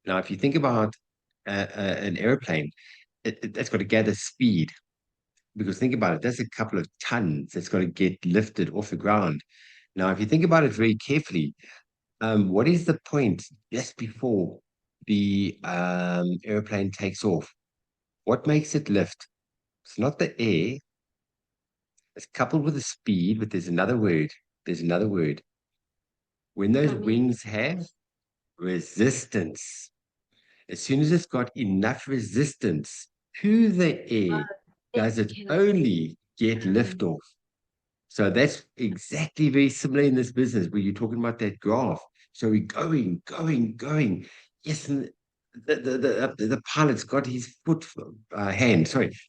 Speaker 1: Now, if you think about an aeroplane, that's got to gather speed, because think about it, that's a couple of tons that's got to get lifted off the ground. Now, if you think about it very carefully, what is the point just before the airplane takes off? What makes it lift? It's not the air. It's coupled with the speed, but there's another word. When those wings have resistance, as soon as it's got enough resistance to the air, does it only get liftoff. So that's exactly very similar in this business, where you're talking about that graph. So we're going. Yes, and the pilot's got his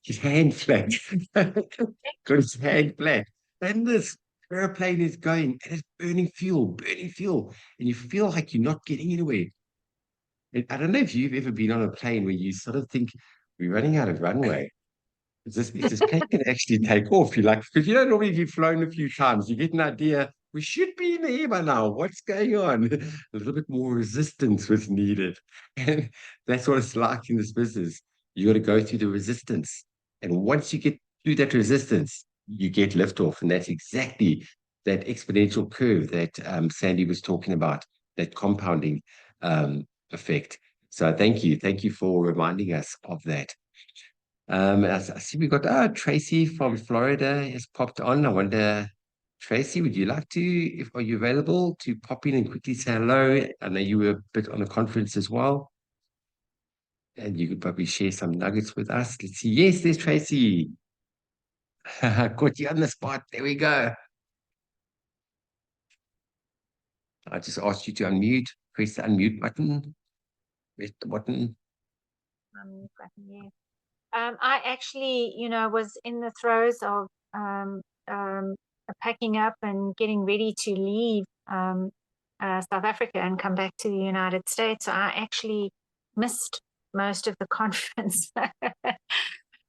Speaker 1: his hand flat. Got his hand flat. And this airplane is going, and it's burning fuel. And you feel like you're not getting anywhere. And I don't know if you've ever been on a plane where you sort of think, we're running out of runway. Is this plane can actually take off? You're like, because normally if you've flown a few times, you get an idea, we should be in the air by now. What's going on? A little bit more resistance was needed. And that's what it's like in this business. You got to go through the resistance. And once you get through that resistance, you get liftoff. And that's exactly that exponential curve that Sandy was talking about, that compounding effect. So thank you for reminding us of that. I see we got Tracy from Florida has popped on. I wonder, Tracy, would you like to, are you available to pop in and quickly say hello? I know you were a bit on a conference as well, and you could probably share some nuggets with us. Let's see. Yes, there's Tracy. Got you on the spot. There we go. I just asked you to unmute. Press the unmute button. Press the button.
Speaker 15: Yeah. I actually, was in the throes of packing up and getting ready to leave South Africa and come back to the United States. So I actually missed most of the conference,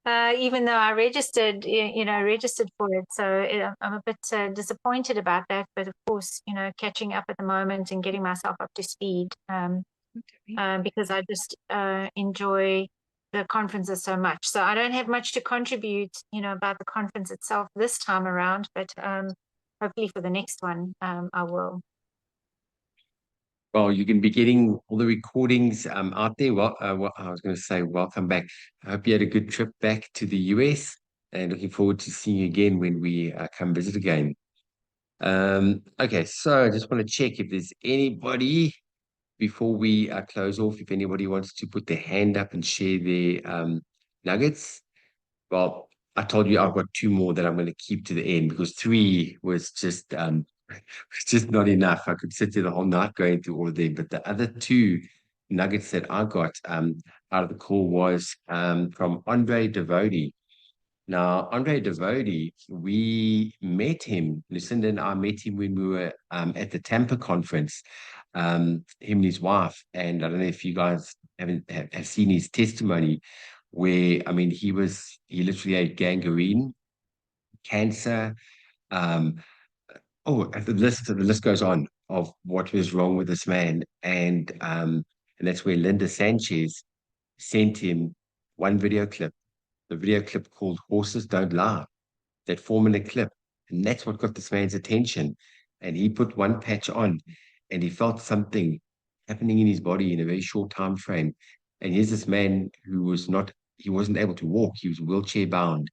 Speaker 15: even though I registered for it. So I'm a bit disappointed about that. But of course, catching up at the moment and getting myself up to speed, because I just enjoy the conferences so much. So I don't have much to contribute, about the conference itself this time around, but hopefully for the next one, I will.
Speaker 1: Well, you can be getting all the recordings out there. Well, I was going to say, welcome back. I hope you had a good trip back to the US, and looking forward to seeing you again when we come visit again. Okay, so I just want to check if there's anybody, before we close off, if anybody wants to put their hand up and share their nuggets. Well, I told you I've got 2 more that I'm going to keep to the end, because 3 was just not enough. I could sit there the whole night going through all of them. But the other 2 nuggets that I got out of the call was from Andre Devodi. Now, Andre Devodi, we met him, Lucinda and I met him when we were at the Tampa conference, him and his wife. And I don't know if you guys have seen his testimony where, I mean, he literally had gangrene, cancer, the list goes on of what was wrong with this man. And that's where Linda Sanchez sent him one video clip, the video clip called Horses Don't Lie, that 4-minute clip. And that's what got this man's attention. And he put one patch on and he felt something happening in his body in a very short time frame. And here's this man who he wasn't able to walk. He was wheelchair bound.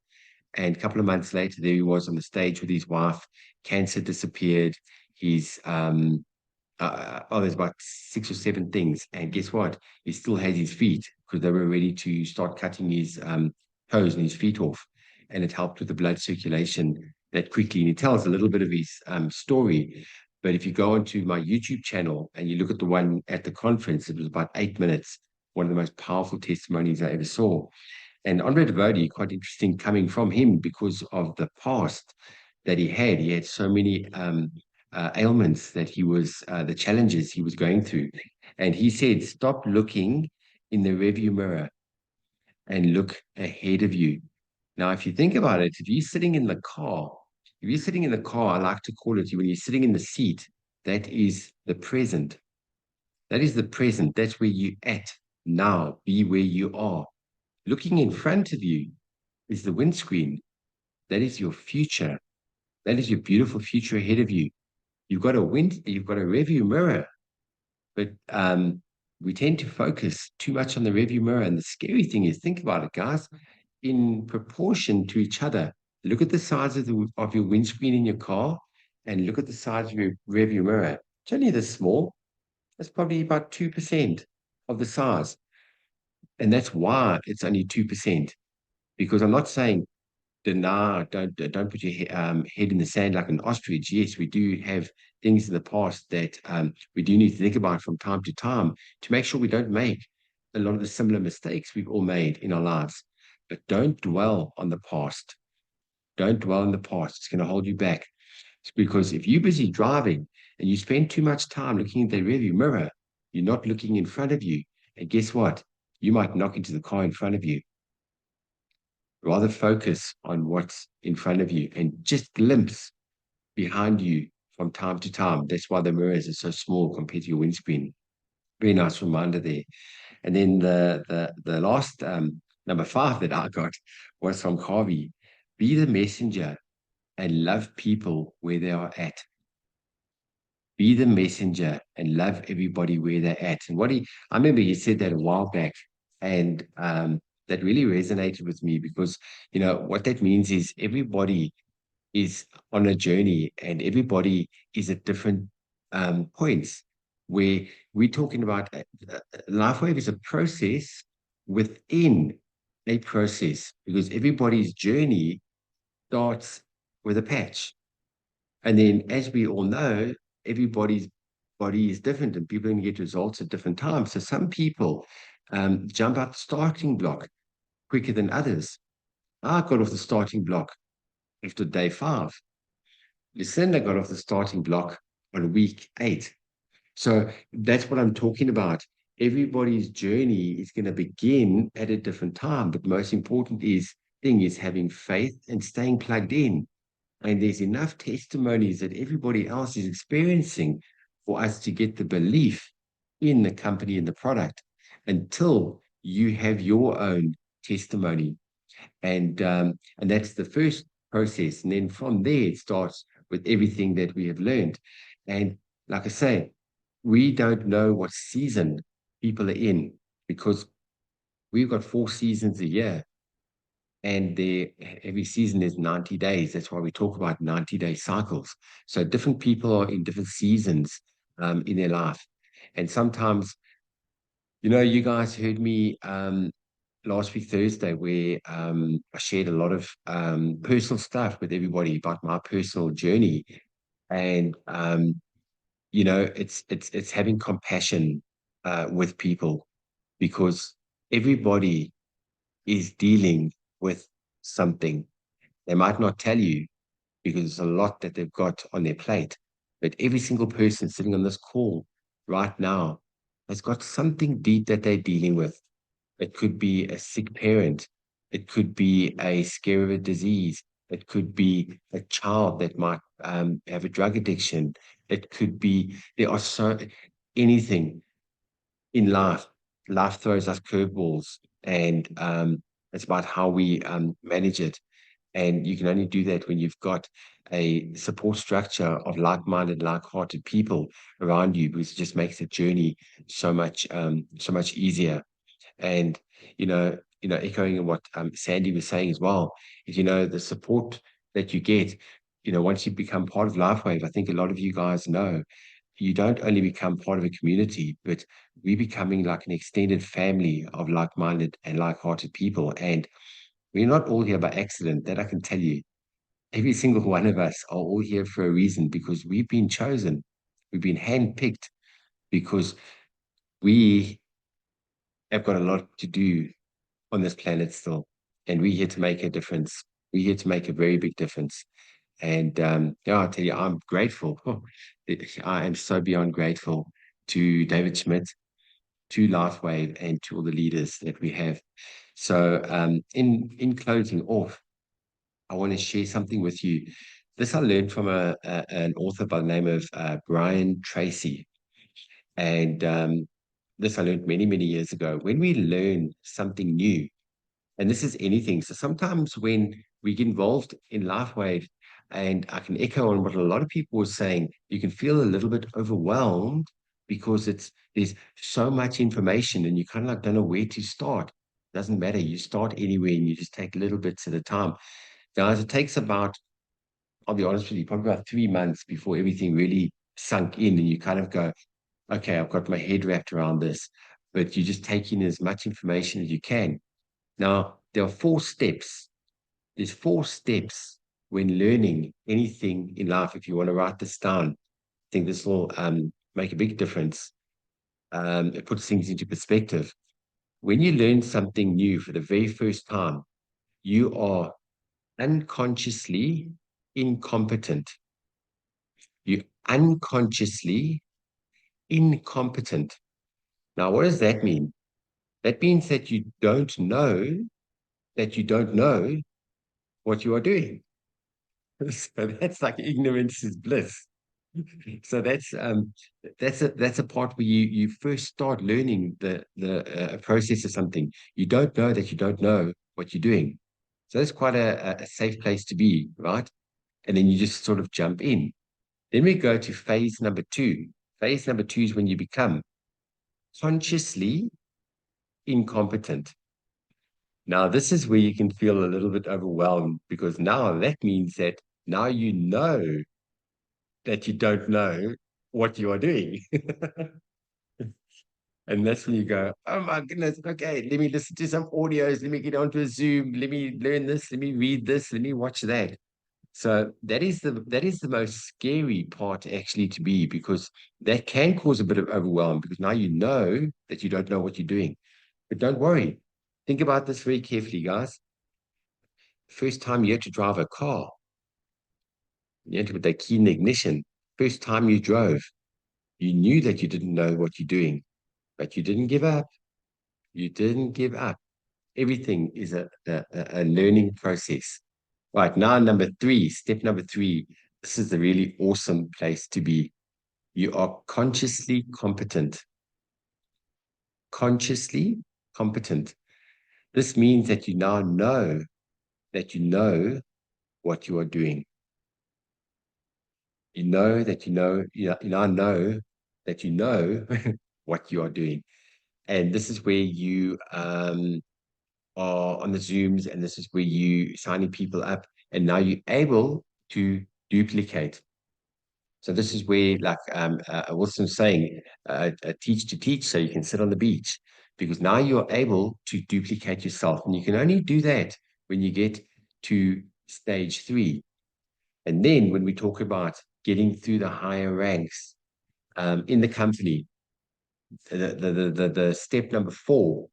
Speaker 1: And a couple of months later, there he was on the stage with his wife. Cancer disappeared. There's about 6 or 7 things. And guess what? He still has his feet because they were ready to start cutting his toes and his feet off. And it helped with the blood circulation that quickly. And he tells a little bit of his story. But if you go onto my YouTube channel and you look at the one at the conference, it was about 8 minutes. One of the most powerful testimonies I ever saw. And Andre Devodi, quite interesting coming from him because of the past that he had. He had so many ailments that the challenges he was going through. And he said, stop looking in the rearview mirror and look ahead of you. Now, if you think about it, if you're sitting in the car, I like to call it, when you're sitting in the seat, that is the present. That is the present. That's where you're at now. Be where you are. Looking in front of you is the windscreen. That is your future. That is your beautiful future ahead of you. You've got a rearview mirror, but we tend to focus too much on the rearview mirror. And the scary thing is, think about it, guys, in proportion to each other. Look at the size of your windscreen in your car and look at the size of your rearview mirror. It's only this small. That's probably about 2% of the size. And that's why it's only 2%. Because I'm not saying deny, don't put your head in the sand like an ostrich. Yes, we do have things in the past that we do need to think about from time to time to make sure we don't make a lot of the similar mistakes we've all made in our lives. But don't dwell on the past. Don't dwell on the past. It's going to hold you back. It's because if you're busy driving and you spend too much time looking at the rearview mirror, you're not looking in front of you. And guess what? You might knock into the car in front of you. Rather focus on what's in front of you and just glimpse behind you from time to time. That's why the mirrors are so small compared to your windscreen. Very nice reminder there. And then the last number 5 that I got was from Harvey. Be the messenger and love people where they are at. Be the messenger and love everybody where they're at. And I remember he said that a while back, and that really resonated with me because, what that means is everybody is on a journey and everybody is at different points where we're talking about LifeWave is a process within a process because everybody's journey starts with a patch. And then as we all know, everybody's body is different and people can get results at different times. So some people jump out the starting block quicker than others. I got off the starting block after day 5. Lucinda got off the starting block on week 8. So that's what I'm talking about. Everybody's journey is going to begin at a different time. But the most important thing is having faith and staying plugged in. And there's enough testimonies that everybody else is experiencing for us to get the belief in the company and the product until you have your own testimony. And that's the first process. And then from there, it starts with everything that we have learned. And like I say, we don't know what season people are in because we've got 4 seasons a year. And every season is 90 days. That's why we talk about 90-day cycles. So different people are in different seasons in their life. And sometimes, you guys heard me last week, Thursday, where I shared a lot of personal stuff with everybody about my personal journey. And, it's having compassion with people because everybody is dealing with something. They might not tell you because it's a lot that they've got on their plate. But every single person sitting on this call right now has got something deep that they're dealing with. It could be a sick parent. It could be a scare of a disease. It could be a child that might have a drug addiction. It could be, there are so anything in life. Life throws us curveballs, and it's about how we manage it. And you can only do that when you've got a support structure of like-minded, like-hearted people around you, because it just makes the journey so much easier. And echoing what Sandy was saying as well, is the support that you get, once you become part of LifeWave. I think a lot of you guys know, you don't only become part of a community, but we're becoming like an extended family of like-minded and like-hearted people. And we're not all here by accident, that I can tell you. Every single one of us are all here for a reason, because we've been chosen. We've been handpicked because we have got a lot to do on this planet still. And we're here to make a difference. We're here to make a very big difference. And I'll tell you, I'm grateful. I am so beyond grateful to David Schmidt, to LifeWave, and to all the leaders that we have. So in closing off, I want to share something with you. This I learned from an author by the name of Brian Tracy. And this I learned many, many years ago. When we learn something new, and this is anything. So sometimes when we get involved in LifeWave, and I can echo on what a lot of people were saying, you can feel a little bit overwhelmed because there's so much information and you kind of like don't know where to start. Doesn't matter. You start anywhere and you just take little bits at a time. Guys, it takes about, I'll be honest with you, probably about 3 months before everything really sunk in and you kind of go, okay, I've got my head wrapped around this. But you just take in as much information as you can. Now, there are 4 steps. There's 4 steps when learning anything in life. If you want to write this down, I think this will make a big difference. It puts things into perspective. When you learn something new for the very first time, you are unconsciously incompetent. You're unconsciously incompetent. Now, what does that mean? That means that you don't know what you are doing. So that's like ignorance is bliss. So that's a part where you first start learning the process of something. You don't know that you don't know what you're doing. So that's quite a safe place to be, right? And then you just sort of jump in. Then we go to phase number 2. Phase number 2 is when you become consciously incompetent. Now, this is where you can feel a little bit overwhelmed, because now that means that now you know that you don't know what you are doing. And that's when you go, oh my goodness, okay, let me listen to some audios, let me get onto a Zoom, let me learn this, let me read this, let me watch that. So that is the most scary part actually to be, because that can cause a bit of overwhelm, because now you know that you don't know what you're doing. But don't worry. Think about this very carefully, guys. First time you had to drive a car, you had to put that key in the ignition. First time you drove, you knew that you didn't know what you're doing, but you didn't give up. You didn't give up. Everything is a learning process. Right, now step number 3, this is the really awesome place to be. You are consciously competent. Consciously competent. This means that you now know that you know what you are doing. You know that you now know that you know what you are doing. And this is where you are on the Zooms, and this is where you signing people up, and now you're able to duplicate. So this is where, like Wilson's saying, teach to teach, so you can sit on the beach, because now you're able to duplicate yourself, and you can only do that when you get to stage 3. And then when we talk about getting through the higher ranks in the company, the step number 4,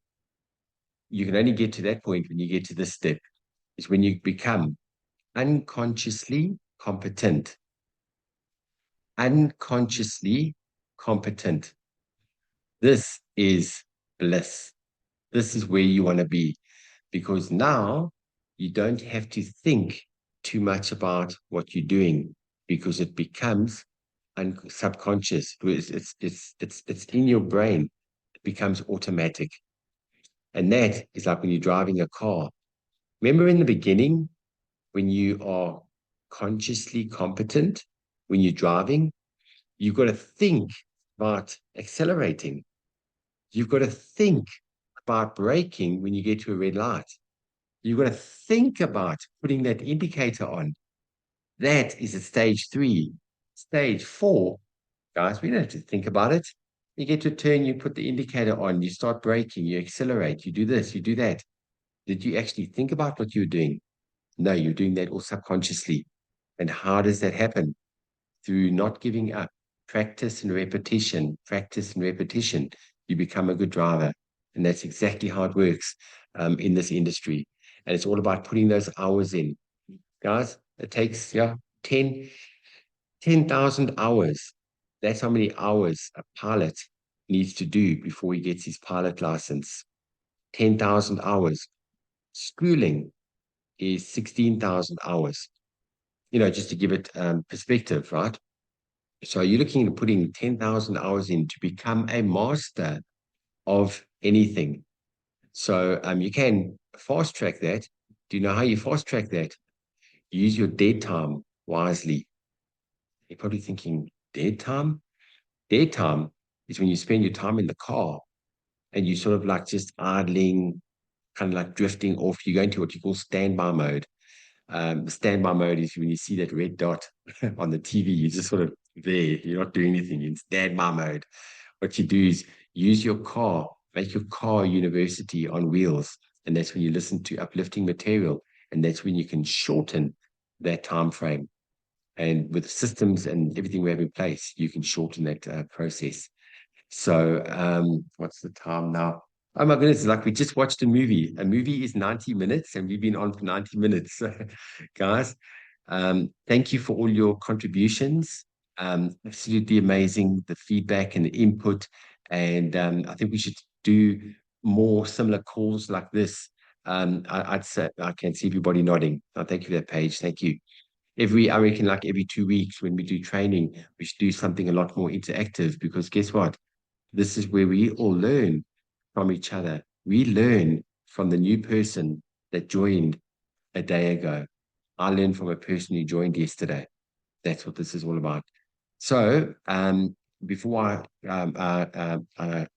Speaker 1: you can only get to that point when you get to this step, is when you become unconsciously competent. Unconsciously competent. This is bliss. This is where you want to be, because now you don't have to think too much about what you're doing, because it becomes subconscious. It's in your brain. It becomes automatic. And that is like when you're driving a car. Remember in the beginning, when you are consciously competent, when you're driving, you've got to think about accelerating. You've got to think about braking when you get to a red light. You've got to think about putting that indicator on. That is at stage 3. Stage 4, guys, we don't have to think about it. You get to a turn, you put the indicator on, you start braking, you accelerate, you do this, you do that. Did you actually think about what you're doing? No, you're doing that all subconsciously. And how does that happen? Through not giving up. Practice and repetition, practice and repetition. You become a good driver. And that's exactly how it works in this industry. And it's all about putting those hours in. Guys, it takes 10,000 hours. That's how many hours a pilot needs to do before he gets his pilot license. 10,000 hours. Schooling is 16,000 hours. You know, just to give it perspective, right? So you're looking at putting 10,000 hours in to become a master of anything. So you can fast track that. Do you know how you fast track that? Use your dead time wisely. You're probably thinking, dead time? Dead time is when you spend your time in the car and you sort of like just idling, kind of like drifting off. You go into what you call standby mode. The standby mode is when you see that red dot on the TV, you're just sort of there. You're not doing anything. You're in standby mode. What you do is use your car, make your car a university on wheels. And that's when you listen to uplifting material. And that's when you can shorten that time frame. And with systems and everything we have in place, you can shorten that process. So what's the time now? Oh my goodness, like we just watched a movie. A movie is 90 minutes and we've been on for 90 minutes. Guys, thank you for all your contributions. Absolutely amazing, the feedback and the input. And I think we should do more similar calls like this. I'd say, I can see everybody nodding. Oh, thank you for that page. Thank you. I reckon like every 2 weeks when we do training, we should do something a lot more interactive, because guess what? This is where we all learn from each other. We learn from the new person that joined a day ago. I learned from a person who joined yesterday. That's what this is all about. So before I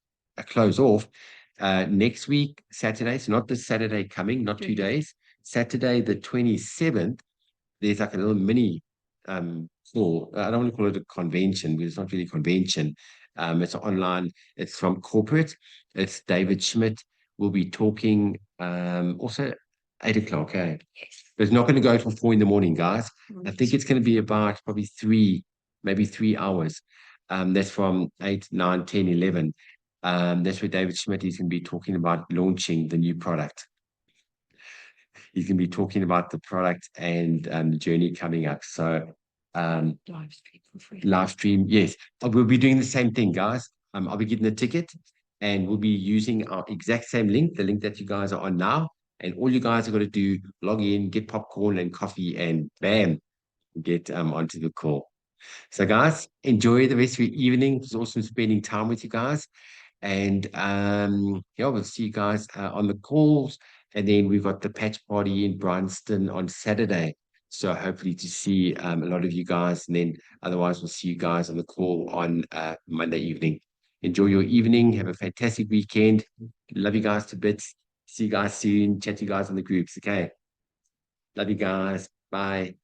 Speaker 1: close off, next week, Saturday, so not this Saturday coming, not 2 days, Saturday the 27th, there's like a little mini call. I don't want to call it a convention, because it's not really a convention. It's online. It's from corporate. It's David Schmidt. We'll be talking also 8 o'clock. Yes. But it's not going to go till 4 in the morning, guys. I think it's going to be about probably maybe 3 hours. That's from 8, 9, 10, 11. That's where David Schmidt is going to be talking about launching the new product. He's going to be talking about the product and the journey coming up. So live stream for free. Live stream, yes. We'll be doing the same thing, guys. I'll be getting the ticket and we'll be using our exact same link, the link that you guys are on now. And all you guys are going to do, log in, get popcorn and coffee, and bam, get onto the call. So guys, enjoy the rest of your evening. It was awesome spending time with you guys. And yeah, we'll see you guys on the calls. And then we've got the patch party in Bryanston on Saturday. So hopefully to see a lot of you guys. And then otherwise, we'll see you guys on the call on Monday evening. Enjoy your evening. Have a fantastic weekend. Love you guys to bits. See you guys soon. Chat to you guys on the groups. Okay. Love you guys. Bye.